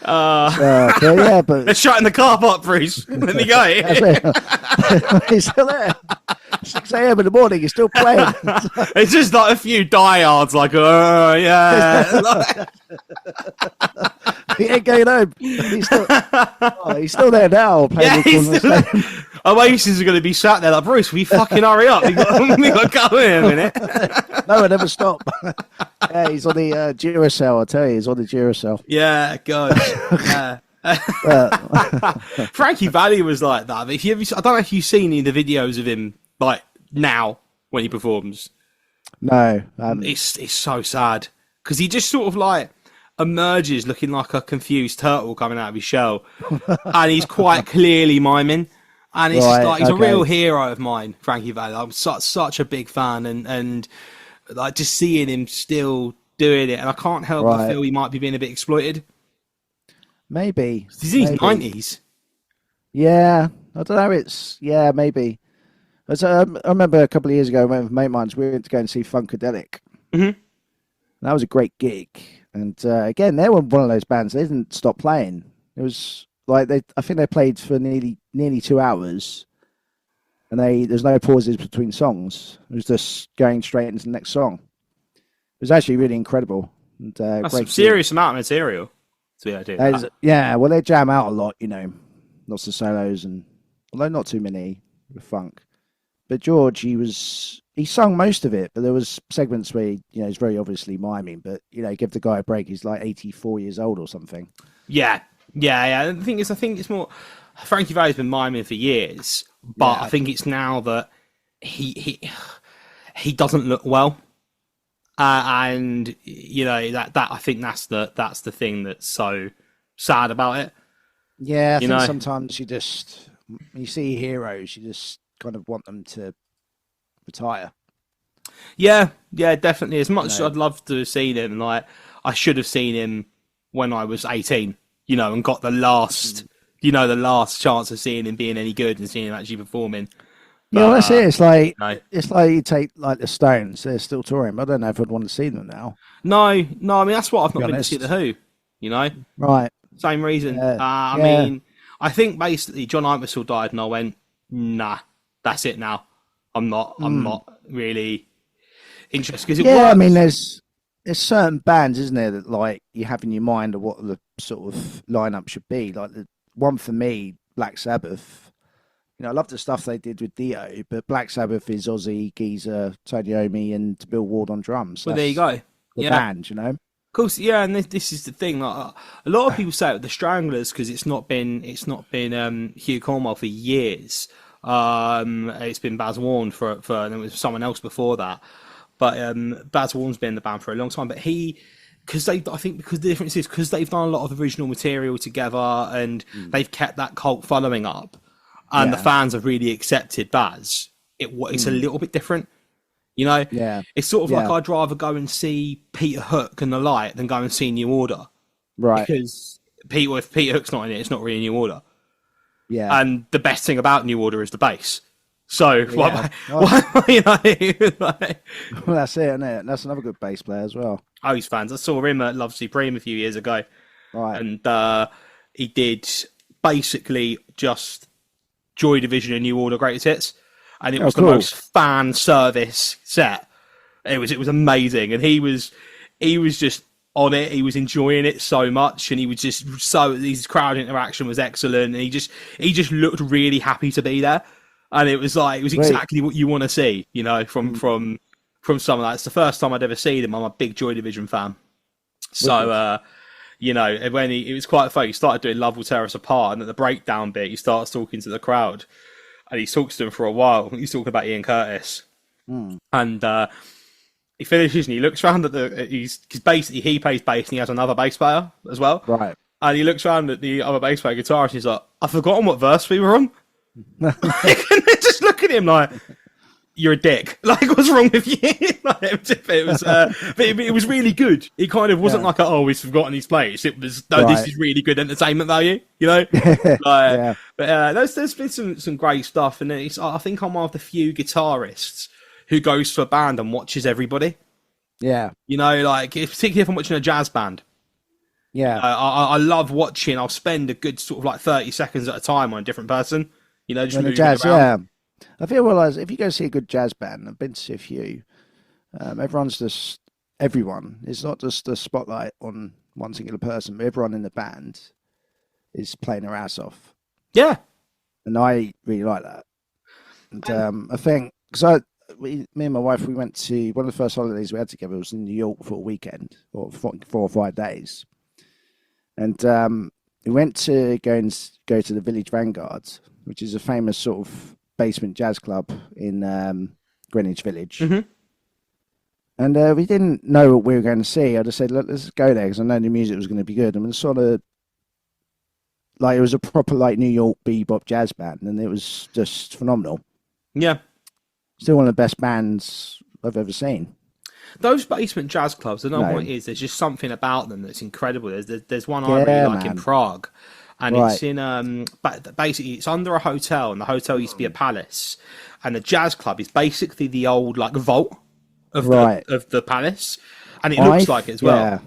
But they're shutting the car park, Bruce. Let me go. He's still there. 6 a.m. in the morning, he's still playing. It's just like a few diehards, like, oh yeah. He ain't going home. He's still there now. Oasis are going to be sat there like, Bruce, we fucking hurry up. We got to go in a minute. No, I never stop. Yeah, he's on the Duracell. I tell you, he's on the Duracell. Yeah, God. Frankie Valli was like that. But I don't know if you've seen any of the videos of him like now when he performs. No, it's so sad because he just sort of like emerges looking like a confused turtle coming out of his shell, and he's quite clearly miming. And it's just like he's a real hero of mine, Frankie Valli. I'm such a big fan, and like just seeing him still doing it, and I can't help but feel he might be being a bit exploited. Maybe he's in his 90s. Yeah, I don't know. Maybe. I remember a couple of years ago, I went with a mate of mine, we went to go and see Funkadelic. Mm-hmm. That was a great gig. And again, they were one of those bands, they didn't stop playing. It was like, I think they played for nearly 2 hours. And there's no pauses between songs. It was just going straight into the next song. It was actually really incredible. And, that's a serious amount of material to be able to do that. Yeah, well, they jam out a lot, lots of solos, and although not too many with funk. But George, he sung most of it, but there was segments where he's very obviously miming. But give the guy a break. He's like 84 years old or something. Yeah. The thing is, I think it's more. Frankie Valli's been miming for years, but I think it's now that he doesn't look well, and that I think that's the thing that's so sad about it. Yeah, I think sometimes when you see heroes, you just kind of want them to retire. Yeah, definitely. As much as I'd love to have seen him, like I should have seen him when I was 18, and got the last chance of seeing him being any good and seeing him actually performing. But, that's it. It's like you take like the Stones; they're still touring. But I don't know if I'd want to see them now. No. I mean, that's what I've not been to see the Who. Right? Same reason. Yeah. I mean, I think basically John Entwistle died, and I went, nah, that's it now. I'm not really interested because I mean, there's there's certain bands, isn't there, that like you have in your mind of what the sort of lineup should be. Like the one for me, Black Sabbath. You know, I love the stuff they did with Dio, but Black Sabbath is Ozzy, Geezer, Tony Iommi, and Bill Ward on drums. Well, there you go. The band, you know. Of course, yeah, and this is the thing. Like, a lot of people say it with the Stranglers because it's not been Hugh Cornwell for years. It's been Baz Warren for and it was someone else before that. But Baz Warren's been in the band for a long time. But because the difference is because they've done a lot of original material together and they've kept that cult following up, and the fans have really accepted Baz. It's a little bit different, you know. Yeah, it's sort of like I'd rather go and see Peter Hook and the Light than go and see New Order, right? Because if Peter Hook's not in it, it's not really New Order. Yeah, and the best thing about New Order is the bass. So, well, like, that's it, isn't it? That's another good bass player as well. Oh, he's fans. I saw him at Love Supreme a few years ago. Right. And he did basically just Joy Division and New Order Greatest Hits. And it was the most fan service set. It was amazing. And he was just on it. He was enjoying it so much. And he was just his crowd interaction was excellent. And he just looked really happy to be there. And it was exactly what you want to see, you know, from someone. That's the first time I'd ever seen him. I'm a big Joy Division fan. So, you know, when it was quite funny. He started doing Love Will Tear Us Apart, and at the breakdown bit, he starts talking to the crowd, and he talks to them for a while. He's talking about Ian Curtis, and he finishes and he looks around at because basically he plays bass and he has another bass player as well, right? And he looks around at the other bass player guitarist and he's like, "I've forgotten what verse we were on." And they just look at him like, "You're a dick. Like, what's wrong with you?" Like, it was really good. It kind of wasn't like, "Oh, he's forgotten his place." It was, "No, this is really good entertainment value." You know, But there's been some great stuff, and I think I'm one of the few guitarists who goes to a band and watches everybody. Yeah, you know, like particularly if I'm watching a jazz band. Yeah, I love watching. I'll spend a good sort of like 30 seconds at a time on a different person. You know, just moving jazz, around. Yeah. I feel realize if you go see a good jazz band, I've been to see a few. Everyone. It's not just the spotlight on one singular person, but everyone in the band is playing their ass off. Yeah, and I really like that. And I think because me and my wife, we went to one of the first holidays we had together. Was in New York for a weekend, or 4 or 5 days, and we went to go to the Village Vanguard, which is a famous sort of basement jazz club in Greenwich Village. Mm-hmm. And we didn't know what we were going to see. I just said, "Look, let's go there," because I know the music was going to be good. And it was sort of like it was a proper like New York bebop jazz band, and it was just phenomenal. Yeah, still one of the best bands I've ever seen. Those basement jazz clubs, I don't know what it is. There's just something about them that's incredible. There's one I really like in Prague. And it's in basically it's under a hotel, and the hotel used to be a palace, and the jazz club is basically the old like vault of the palace, and it looks like it as well. Yeah.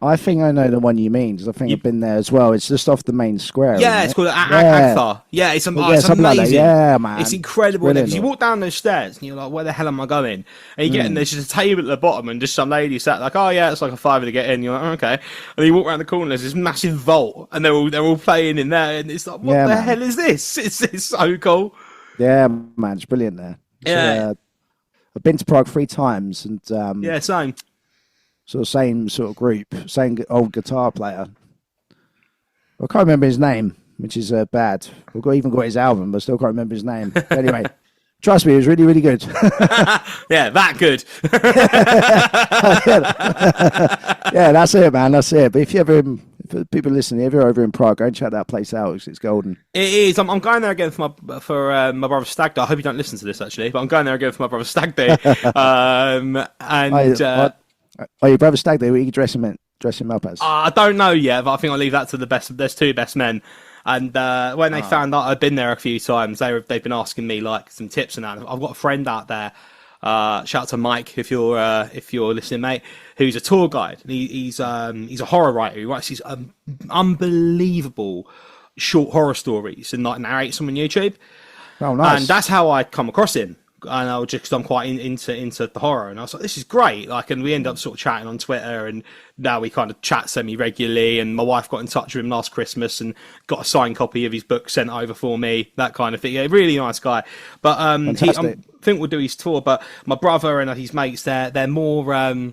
I think I know the one you mean, because I think I've been there as well. It's just off the main square. Yeah, it's called Agthar. Yeah, it's amazing. Like yeah, man. It's incredible. You walk down those stairs, and you're like, where the hell am I going? And you get in, there's just a table at the bottom, and just some lady sat like, oh yeah, it's like a £5 to get in. You're like, oh, okay. And then you walk around the corner, there's this massive vault, and they're all playing in there, and it's like, what the hell is this? It's so cool. Yeah, man, it's brilliant there. So, I've been to Prague 3 times, and yeah, same. Same sort of group, same old guitar player. I can't remember his name, which is bad. I've even got his album, but I still can't remember his name. But anyway, trust me, it was really, really good. Yeah, that good. Yeah, that's it, man. That's it. But if people listening, if you're over in Prague, go and check that place out. It's golden. It is. I'm going there again for my brother's stag day. I hope you don't listen to this actually, but I'm going there again for my brother's stag day. Your brother's stag day, what you dress him up as? I don't know yet, but I think I'll leave that to the best. There's 2 best men, and when they found out I'd been there a few times, they've been asking me like some tips and that. I've got a friend out there. Shout out to Mike if you're listening, mate. Who's a tour guide. He's a horror writer. He writes these unbelievable short horror stories and like narrates them on YouTube. Oh, nice. And that's how I come across him. and I was just, cause I'm quite into the horror, and I was like, this is great. Like, and we end up sort of chatting on Twitter, and now we kind of chat semi-regularly, and my wife got in touch with him last Christmas and got a signed copy of his book sent over for me, that kind of thing. Yeah, really nice guy. But I think we'll do his tour, but my brother and his mates, they're more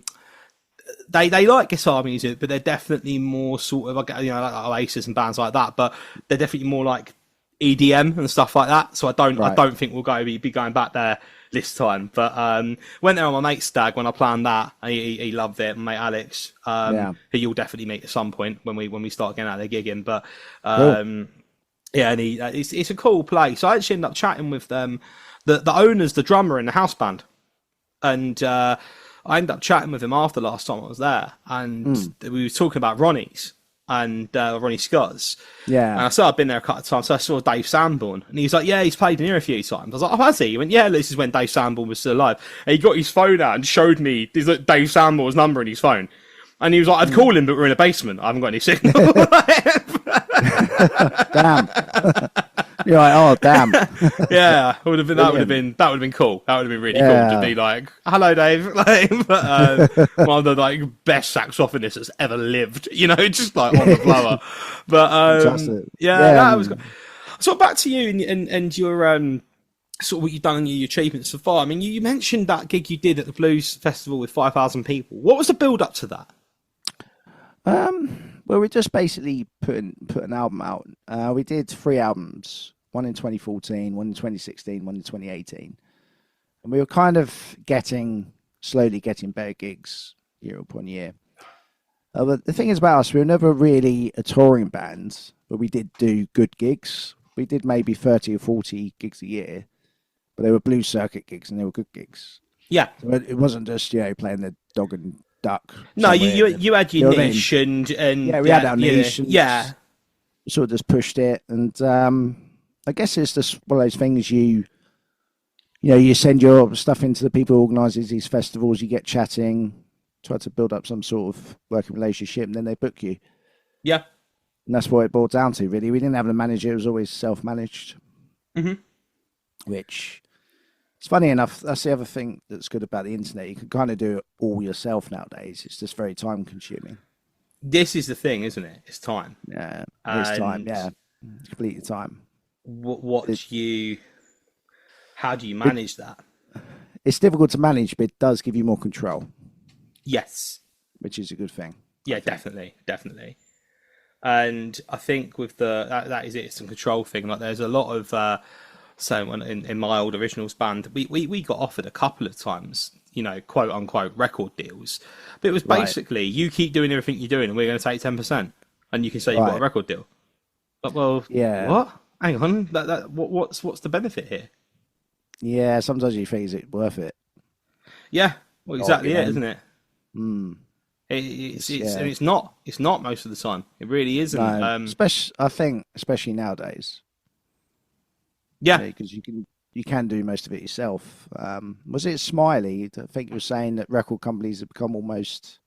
they like guitar music, but they're definitely more sort of, like, you know, like Oasis and bands like that, but they're definitely more like EDM and stuff like that. So I don't think we'll be going back there this time. But went there on my mate's stag when I planned that. He loved it. My mate Alex, who you'll definitely meet at some point when we start getting out there gigging. But cool. Yeah, and it's a cool place. I actually ended up chatting with the owners, the drummer in the house band, and I ended up chatting with him after last time I was there, and we were talking about Ronnie's. And Ronnie Scott's. Yeah. And I said I'd been there a couple of times, so I saw Dave Sanborn. And he's like, yeah, he's played in here a few times. I was like, oh, has he? He went, yeah, this is when Dave Sanborn was still alive. And he got his phone out and showed me Dave Sanborn's number in his phone. And he was like, I'd call him, but we're in a basement. I haven't got any signal. Damn. You're like, oh, damn. Yeah, that would have been cool. That would have been really cool to be like, hello, Dave. Like, one of the like best saxophonists that's ever lived. You know, just like on the blower. But that was good. So back to you and your sort of what you've done and your achievements so far. I mean, you mentioned that gig you did at the Blues Festival with 5,000 people. What was the build up to that? Well, we just basically put an album out. We did 3 albums, one in 2014, one in 2016, one in 2018. And we were kind of slowly getting better gigs year upon year. But the thing is about us, we were never really a touring band, but we did do good gigs. We did maybe 30 or 40 gigs a year, but they were blues circuit gigs and they were good gigs. Yeah. So it wasn't just, playing the dog and duck. No, you had your niche and we had our niche. And sort of just pushed it, and I guess it's just one of those things. You send your stuff into the people who organise these festivals. You get chatting, try to build up some sort of working relationship, and then they book you. Yeah, and that's what it boiled down to. Really, we didn't have a manager; it was always self-managed. Mm-hmm. Which, it's funny enough, that's the other thing that's good about the internet. You can kind of do it all yourself nowadays. It's just very time consuming. This is the thing, isn't it? It's time. Yeah, it's time. Yeah, complete time. How do you manage that? It's difficult to manage, but it does give you more control. Yes. Which is a good thing. Yeah, definitely. And I think with that is it. It's a control thing. Like there's a lot of... So in my old originals band, we got offered a couple of times, quote unquote record deals, but it was basically you keep doing everything you're doing, and we're going to take 10%, and you can say you've got a record deal. But what? Hang on, what's the benefit here? Yeah, sometimes you think is it worth it? Yeah, well, exactly it, isn't it? It's not. It's not most of the time. It really isn't. No, especially nowadays. Yeah, because you can do most of it yourself. Was it Smiley? I think you were saying that record companies have become almost,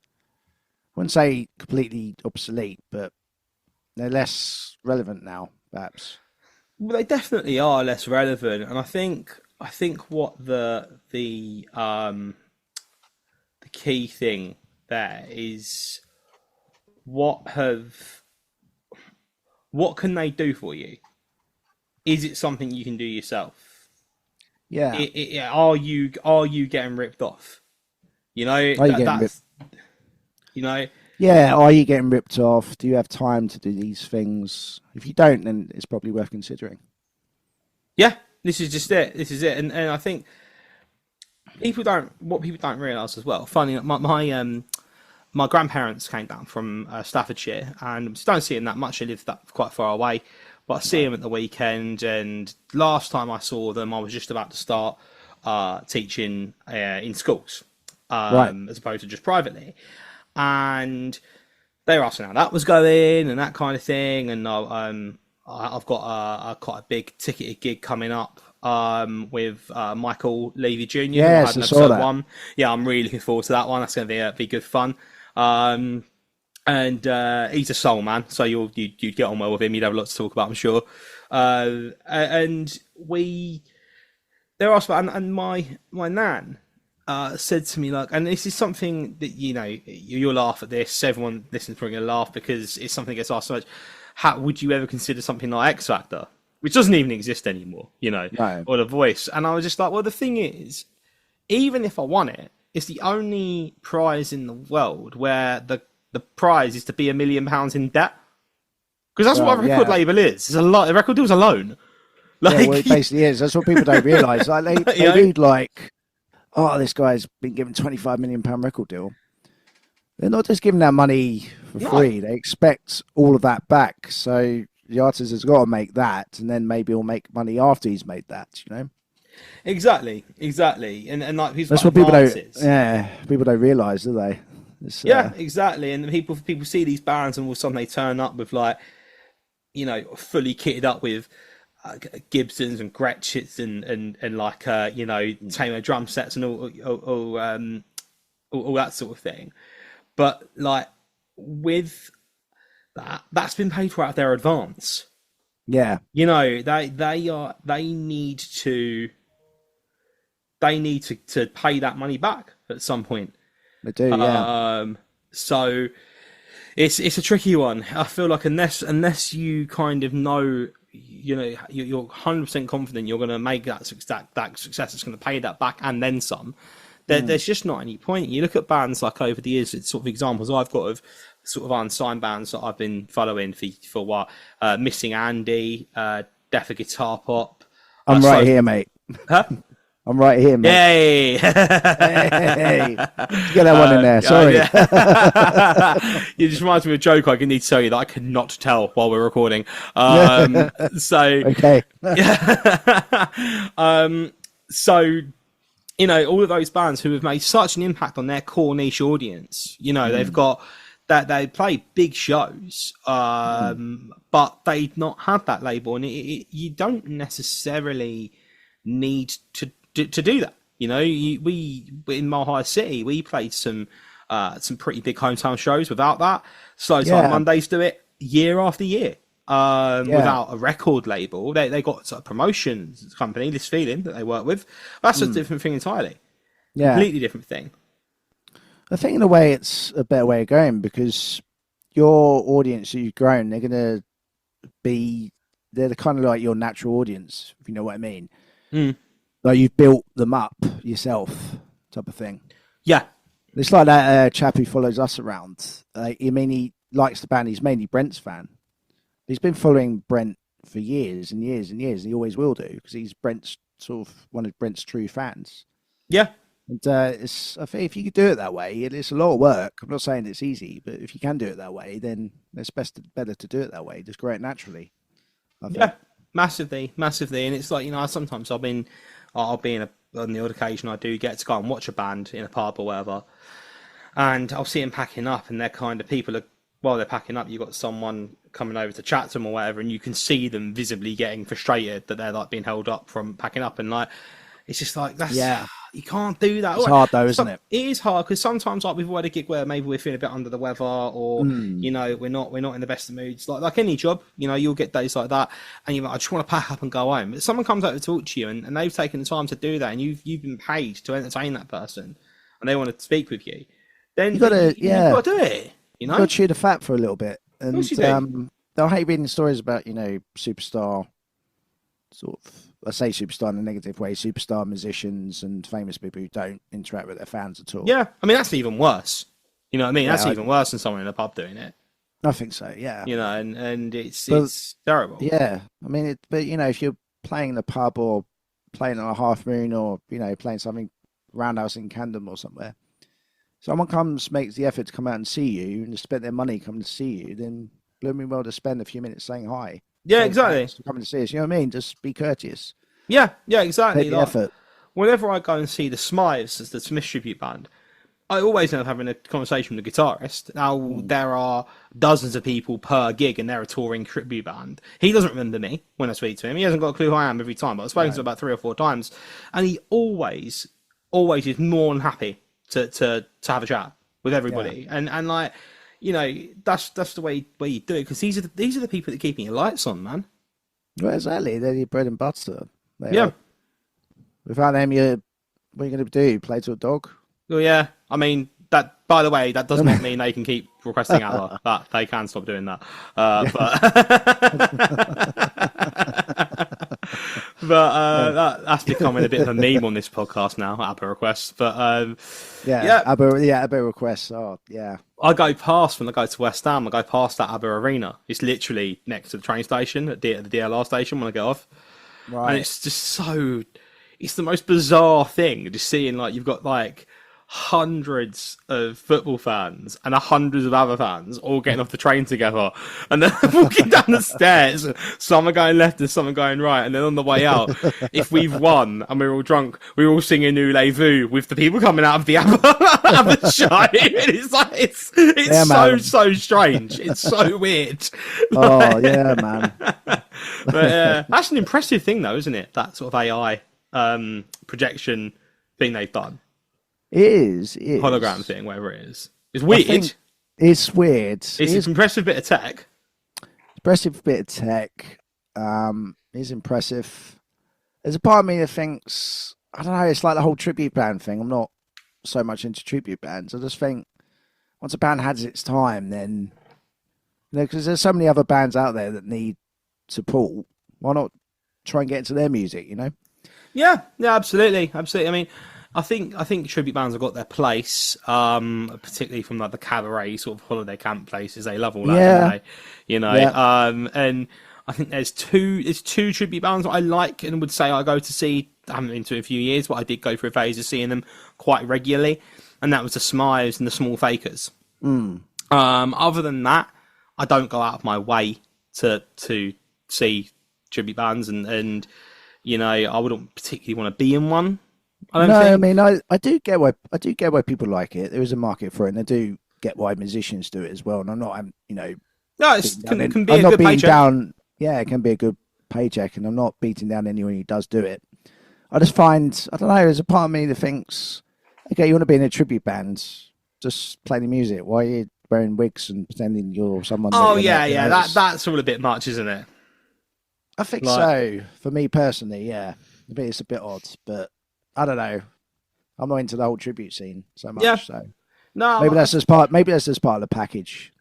I wouldn't say completely obsolete, but they're less relevant now, perhaps. Well, they definitely are less relevant, and I think what the key thing there is what can they do for you? Is it something you can do yourself? Yeah. Are you getting ripped off? Yeah, are you getting ripped off? Do you have time to do these things? If you don't, then it's probably worth considering. Yeah, this is just it. This is it, and I think people don't realise as well. Funny, my grandparents came down from Staffordshire, and don't see them that much. They live quite far away. But I see them at the weekend, and last time I saw them, I was just about to start teaching in schools, as opposed to just privately. And they were asking how that was going and that kind of thing. And I've got quite a big ticketed gig coming up with Michael Levy Jr. Yes, I saw that. 1. Yeah, I'm really looking forward to that one. That's going to be good fun. And he's a soul man, so you'd get on well with him. You'd have a lot to talk about, I'm sure. And there are, and my nan said to me, like, and this is something that you'll laugh at this. Everyone listening probably gonna laugh because it's something that gets asked so much. How would you ever consider something like X Factor, which doesn't even exist anymore, No. or The Voice? And I was just like, well, the thing is, even if I won it, it's the only prize in the world where the prize is to be £1 million in debt. Because that's what a record label is. It's a lot. A record deal's a loan. Like, yeah, well, it basically is. That's what people don't realise. Like they read like, oh, this guy's been given £25 million record deal. They're not just giving that money for free. They expect all of that back. So the artist has got to make that, and then maybe he'll make money after he's made that. Exactly. And like that's what people don't. Yeah, people don't realise, do they? Exactly. And people see these bands, and all of a sudden they turn up with like, fully kitted up with Gibsons and Gretschens and like Tamer drum sets and all that sort of thing. But like with that's been paid for out of their advance. Yeah, they need to pay that money back at some point. They do, yeah. So it's a tricky one. I feel like unless you kind of know, you're 100% confident you're going to make that success that's going to pay that back and then some. There's just not any point. You look at bands like over the years, it's sort of examples I've got of sort of unsigned bands that I've been following for a while. Missing Andy, Deaf a Guitar Pop. I'm right here, mate. Huh? I'm right here, mate. Yay! Hey. Get that one in there. Sorry. You just reminds me of a joke I need to tell you that I cannot tell while we're recording. So okay. So all of those bands who have made such an impact on their core niche audience, they've got that they play big shows, but they've not had that label, and you don't necessarily need to do that. We in Mile High City, we played some pretty big hometown shows without that. Slow Time Mondays do it year after year. Without a record label. They got a promotions company, This Feeling, that they work with. That's a different thing entirely. Yeah. Completely different thing. I think in a way it's a better way of going, because your audience that you've grown, they're the kind of like your natural audience, if you know what I mean. Like you've built them up yourself, type of thing. Yeah. It's like that chap who follows us around. He likes the band. He's mainly Brent's fan. He's been following Brent for years and years and years, and he always will do, because he's Brent's sort of one of Brent's true fans. Yeah. And I think if you could do it that way, it's a lot of work. I'm not saying it's easy, but if you can do it that way, then it's better to do it that way. Just grow it naturally. Yeah, massively. And it's like, sometimes I'll be on the odd occasion I do get to go and watch a band in a pub or whatever, and I'll see them packing up, and they're kind of people are, while they're packing up, you've got someone coming over to chat to them or whatever, and you can see them visibly getting frustrated that they're like being held up from packing up, and like it's just like you can't do that. It's hard though, isn't it? It is hard, because sometimes like we've had a gig where maybe we're feeling a bit under the weather, or we're not in the best of moods. Like any job, you'll get days like that, and you're like, I just want to pack up and go home. But someone comes over to talk to you, and they've taken the time to do that, and you've been paid to entertain that person, and they want to speak with you. Then you've got to do it. You've got to chew the fat for a little bit. And of course you do. I hate reading stories about, superstar, sort of, I say superstar in a negative way, superstar musicians and famous people who don't interact with their fans at all. Yeah, I mean, that's even worse. You know what I mean? That's even worse than someone in a pub doing it. I think so, yeah. And it's terrible. Yeah, I mean, if you're playing in the pub or playing on a Half Moon, or, playing something Roundhouse in Camden or somewhere, someone makes the effort to come out and see you, and to spend their money coming to see you, then blooming well to spend a few minutes saying hi. Yeah, exactly. Coming to see us, you know what I mean? Just be courteous. Yeah, exactly. Take the effort. Whenever I go and see the Smythes, as the Smith tribute band, I always end up having a conversation with the guitarist. Now, there are dozens of people per gig, and they're a touring tribute band. He doesn't remember me when I speak to him. He hasn't got a clue who I am every time, but I've spoken to him about 3 or 4 times, and he always is more than happy to have a chat with everybody, and like, that's the way you do it, because these are the people that are keeping your lights on, man. Well, exactly. They're your bread and butter. Yeah. Without them, what are you going to do? Play to a dog? Well, yeah. I mean, that. By the way, that does not mean they can keep requesting ABBA. That they can stop doing that. That's becoming a bit of a meme on this podcast now. ABBA requests, but ABBA requests. Oh, yeah. I go past when I go to West Ham. I go past that ABBA arena. It's literally next to the train station at the DLR station when I get off, and it's just so. It's the most bizarre thing just seeing like you've got like hundreds of football fans and hundreds of other fans all getting off the train together, and then walking down the stairs. Some are going left and some are going right, and then on the way out, if we've won and we're all drunk, we're all singing "Nous les Vous" with the people coming out of the ABBA show. It's like it's so strange. It's so weird. Oh yeah, man. But that's an impressive thing, though, isn't it? That sort of AI projection thing they've done. It is. Hologram thing, whatever it is. It's weird. It's weird. It's an impressive bit of tech. It's impressive. There's a part of me that thinks, I don't know, it's like the whole tribute band thing. I'm not so much into tribute bands. I just think once a band has its time, then, because there's so many other bands out there that need support, why not try and get into their music, Yeah, absolutely. I mean, I think tribute bands have got their place, particularly from like the cabaret sort of holiday camp places. They love all that, and I think there's two tribute bands that I like and would say I go to see. I haven't been to in a few years, but I did go through a phase of seeing them quite regularly, and that was the Smythes and the Small Fakers. Other than that, I don't go out of my way to see tribute bands, and I wouldn't particularly want to be in one. I mean, I do get why people like it. There is a market for it, and I do get why musicians do it as well. And I'm not, no, it can be a good paycheck. It can be a good paycheck, and I'm not beating down anyone who does do it. I just find, I don't know, there's a part of me that thinks, okay, you want to be in a tribute band, just play the music. Why are you wearing wigs and pretending you're someone? That's all a bit much, isn't it? I think so. For me personally, yeah, I think it's a bit odd, but I don't know. I'm not into the whole tribute scene so much. Yeah. So no, maybe that's just part. Maybe that's just part of the package.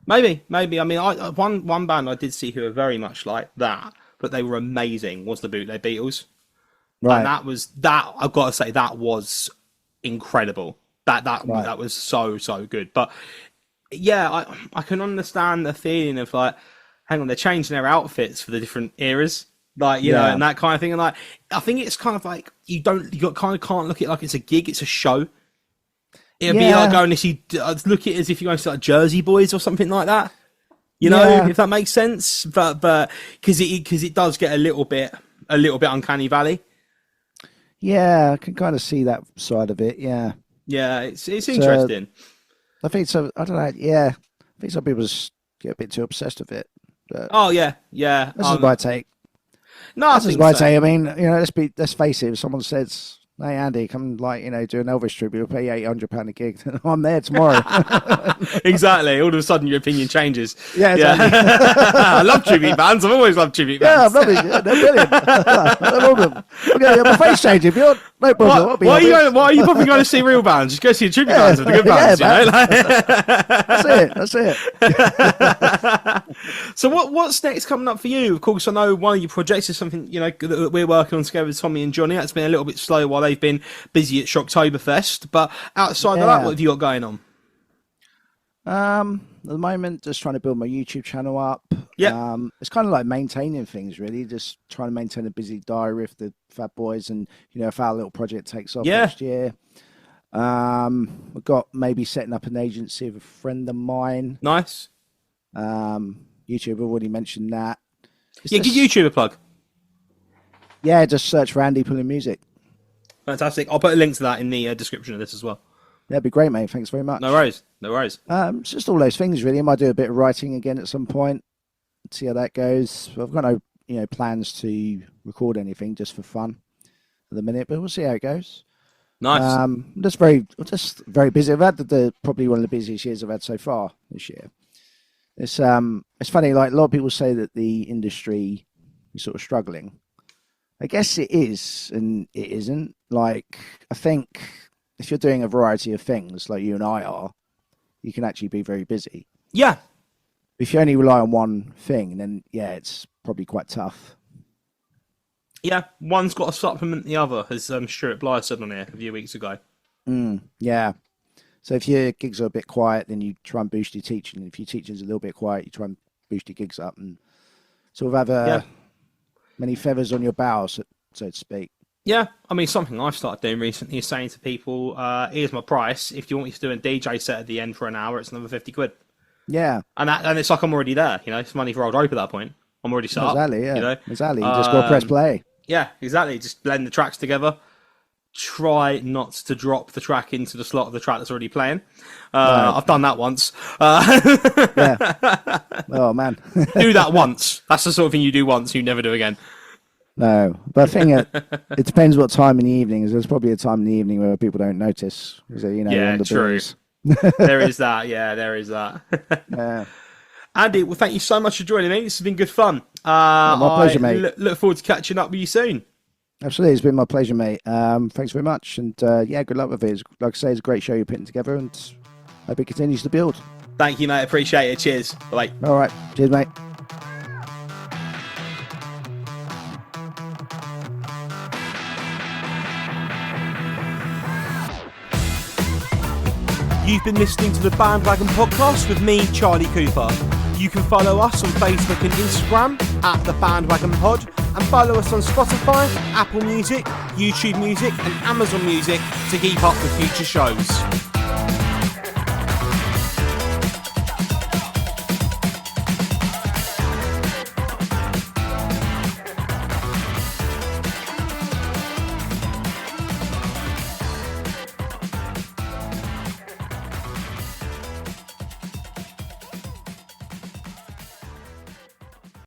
Maybe. I mean, one band I did see who were very much like that, but they were amazing. Was the Bootleg Beatles? Right. And that. I've got to say that was incredible. That was so good. But yeah, I can understand the feeling of like, hang on, they're changing their outfits for the different eras. Like, you know, and that kind of thing. And like, I think it's kind of like, you kind of can't look at it like it's a gig, it's a show. It'd be like going to see, look at it as if you're going to see like Jersey Boys or something like that. You know, if that makes sense. But because it does get a little bit uncanny valley. Yeah, I can kind of see that side of it. Yeah. Yeah, it's interesting. I think so. I don't know. Yeah, I think some people just get a bit too obsessed with it. But yeah. This is my take. No, this is my take. I mean, let's face it. If someone says, "Hey, Andy, come do an Elvis tribute. We'll pay you £800 a gig," I'm there tomorrow. Exactly. All of a sudden, your opinion changes. Yeah, exactly. I love tribute bands. I've always loved tribute bands. Yeah, I've loved it. They're brilliant. No problem. Okay, my face changing. No problem. Why are you probably going to see real bands? Just go see the tribute bands with the good bands. That's it. So what's next coming up for you? Of course, I know one of your projects is something that we're working on together with Tommy and Johnny. That's been a little bit slow while they've been busy at Shocktoberfest. But outside of that, what have you got going on? At the moment, just trying to build my YouTube channel up. Yeah. It's kind of like maintaining things, really. Just trying to maintain a busy diary with the Fab Boys, and if our little project takes off next year. We've got maybe setting up an agency with a friend of mine. Nice. YouTube, I've already mentioned that. Give YouTube a plug. Yeah, just search for Andy Pullin Music. Fantastic. I'll put a link to that in the description of this as well. That'd be great, mate. Thanks very much. No worries. It's just all those things, really. I might do a bit of writing again at some point. See how that goes. I've got no, plans to record anything just for fun at the minute, but we'll see how it goes. Nice. I'm just very busy. I've had probably one of the busiest years I've had so far this year. It's funny. Like a lot of people say that the industry is sort of struggling. I guess it is, and it isn't. Like, I think if you're doing a variety of things, like you and I are, you can actually be very busy. Yeah. If you only rely on one thing, then yeah, it's probably quite tough. Yeah, one's got to supplement the other, as Stuart Blythe said on here a few weeks ago. Yeah. So if your gigs are a bit quiet, then you try and boost your teaching. If your teaching's a little bit quiet, you try and boost your gigs up and sort of have many feathers on your bow, so to speak. Yeah, I mean, something I've started doing recently is saying to people, here's my price. If you want me to do a DJ set at the end for an hour, it's another 50 quid. Yeah. And it's like I'm already there, you know, it's money for old rope at that point. I'm already set up. Exactly, yeah. You know? Exactly, you just got to press play. Yeah, exactly. Just blend the tracks together. Try not to drop the track into the slot of the track that's already playing. I've done that once. Yeah. Oh, man. Do that once. That's the sort of thing you do once, you never do again. No, but I think it depends what time in the evening. There's probably a time in the evening where people don't notice. So, you know, Yeah, on the true. bills. There is that. Yeah, there is that. Yeah. Andy, well, thank you so much for joining me. This has been good fun. My pleasure, mate. Look forward to catching up with you soon. Absolutely, it's been my pleasure, mate. Thanks very much, and yeah, good luck with it. Like I say, it's a great show you're putting together, and hope it continues to build. Thank you, mate. Appreciate it. Cheers. Bye. All right, cheers, mate. You've been listening to the Bandwagon Podcast with me, Charlie Cooper. You can follow us on Facebook and Instagram at The Bandwagon Pod, and follow us on Spotify, Apple Music, YouTube Music and Amazon Music to keep up with future shows.